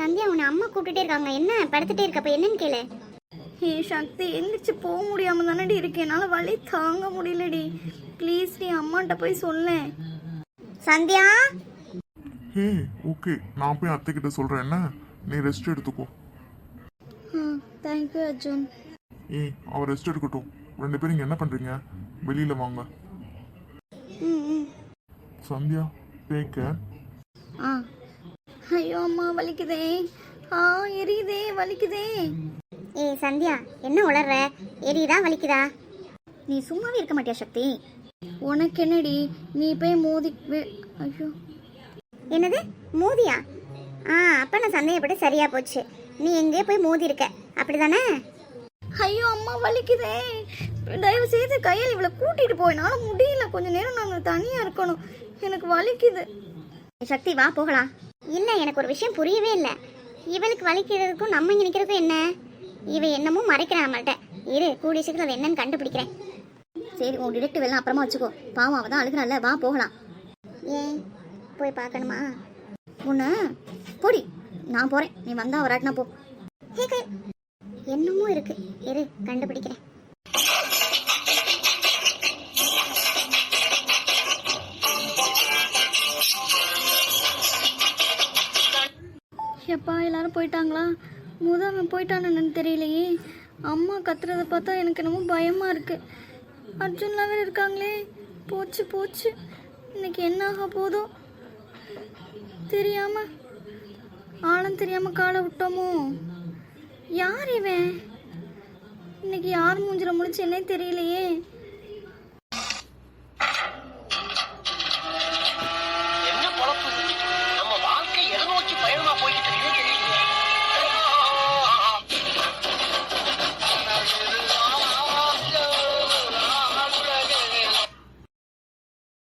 சந்தியா, உன்னை அம்மா கூப்பிட்டுட்டே இருக்காங்க. என்ன படுத்துட்டே இருக்கப்ப என்னன்னு கேளு. சக்தி, எந்திரிச்சு போக முடியாமல் தானடி இருக்கேன், என்னால் வலி தாங்க முடியலடி. ப்ளீஸ் நீ அம்மாட்ட போய் சொல்லேன். சந்தியா, ஹே, ஓகே, நான் போய் அத்தைக்கிட்ட சொல்கிறேன், என்ன நீ ரெஸ்ட் எடுத்துக்கோ. தேங்க்யூ அர்ஜுன். அவர் ரெஸ்ட் எடுக்கட்டும். 2 பேரும் இங்கே என்ன பண்ணுறீங்க? வெளியில் வாங்க. Sandhya, take care. ஆ, ஐயோ அம்மா வலிக்குதே, எரியுதே, வலிக்குதே. ஏய் சந்தியா, என்ன உளர்ற? எரியுதா வலிக்குதா? நீ சும்மாவே இருக்க மாட்டியா சக்தி? உனக்கு என்னடி, நீ போய் மோதி ஐயோ. என்னது மோதியா? அப்போ நான் சந்தேகப்பட்டு சரியா போச்சு. நீ எங்கேயோ போய் மோதி இருக்க, அப்படிதானே? ஐயோ அம்மா வலிக்குதே, தயவு செய்து கையில் இவளை கூட்டிட்டு போய், என்னால முடியல, கொஞ்ச நேரம் நாங்கள் தனியாக இருக்கணும், எனக்கு வலிக்குது. சக்தி வா போகலாம். இல்லை, எனக்கு ஒரு விஷயம் புரியவே இல்லை. இவளுக்கு வலிக்கிறதுக்கும் நம்ம இங்கே நிற்கிறதுக்கும் என்ன? இவ என்னமோ மறைக்கிறான் நம்மள்கிட்ட. இரு, கூடிய சீக்கிரம் அது என்னன்னு கண்டுபிடிக்கிறேன். சரி, உன் டிடெக்டிவ் எல்லாம் அப்புறமா வச்சுக்கோ. பாவம் அவள் தான் அழுகிறாள், வா போகலாம். ஏன் போய் பார்க்கணுமா? ஒன்று போடி, நான் போகிறேன், நீ வந்தா வராட்டினா போ. என்னமோ இருக்கு, இரு கண்டுபிடிக்கிறேன். எப்பா எல்லாரும் போயிட்டாங்களா? அவன் போயிட்டான்னு தெரியலையே. அம்மா கத்துறதை பார்த்தா எனக்கு என்னமோ பயமாக இருக்குது. அர்ஜுன்லாம் வேறு இருக்காங்களே. போச்சு போச்சு, இன்னைக்கு என்ன ஆக போதோ தெரியாமல், ஆழம் தெரியாமல் காலை விட்டோமோ. யார் இவன்? இன்னைக்கு யார் மூஞ்சில முடிச்சு என்னே தெரியலையே.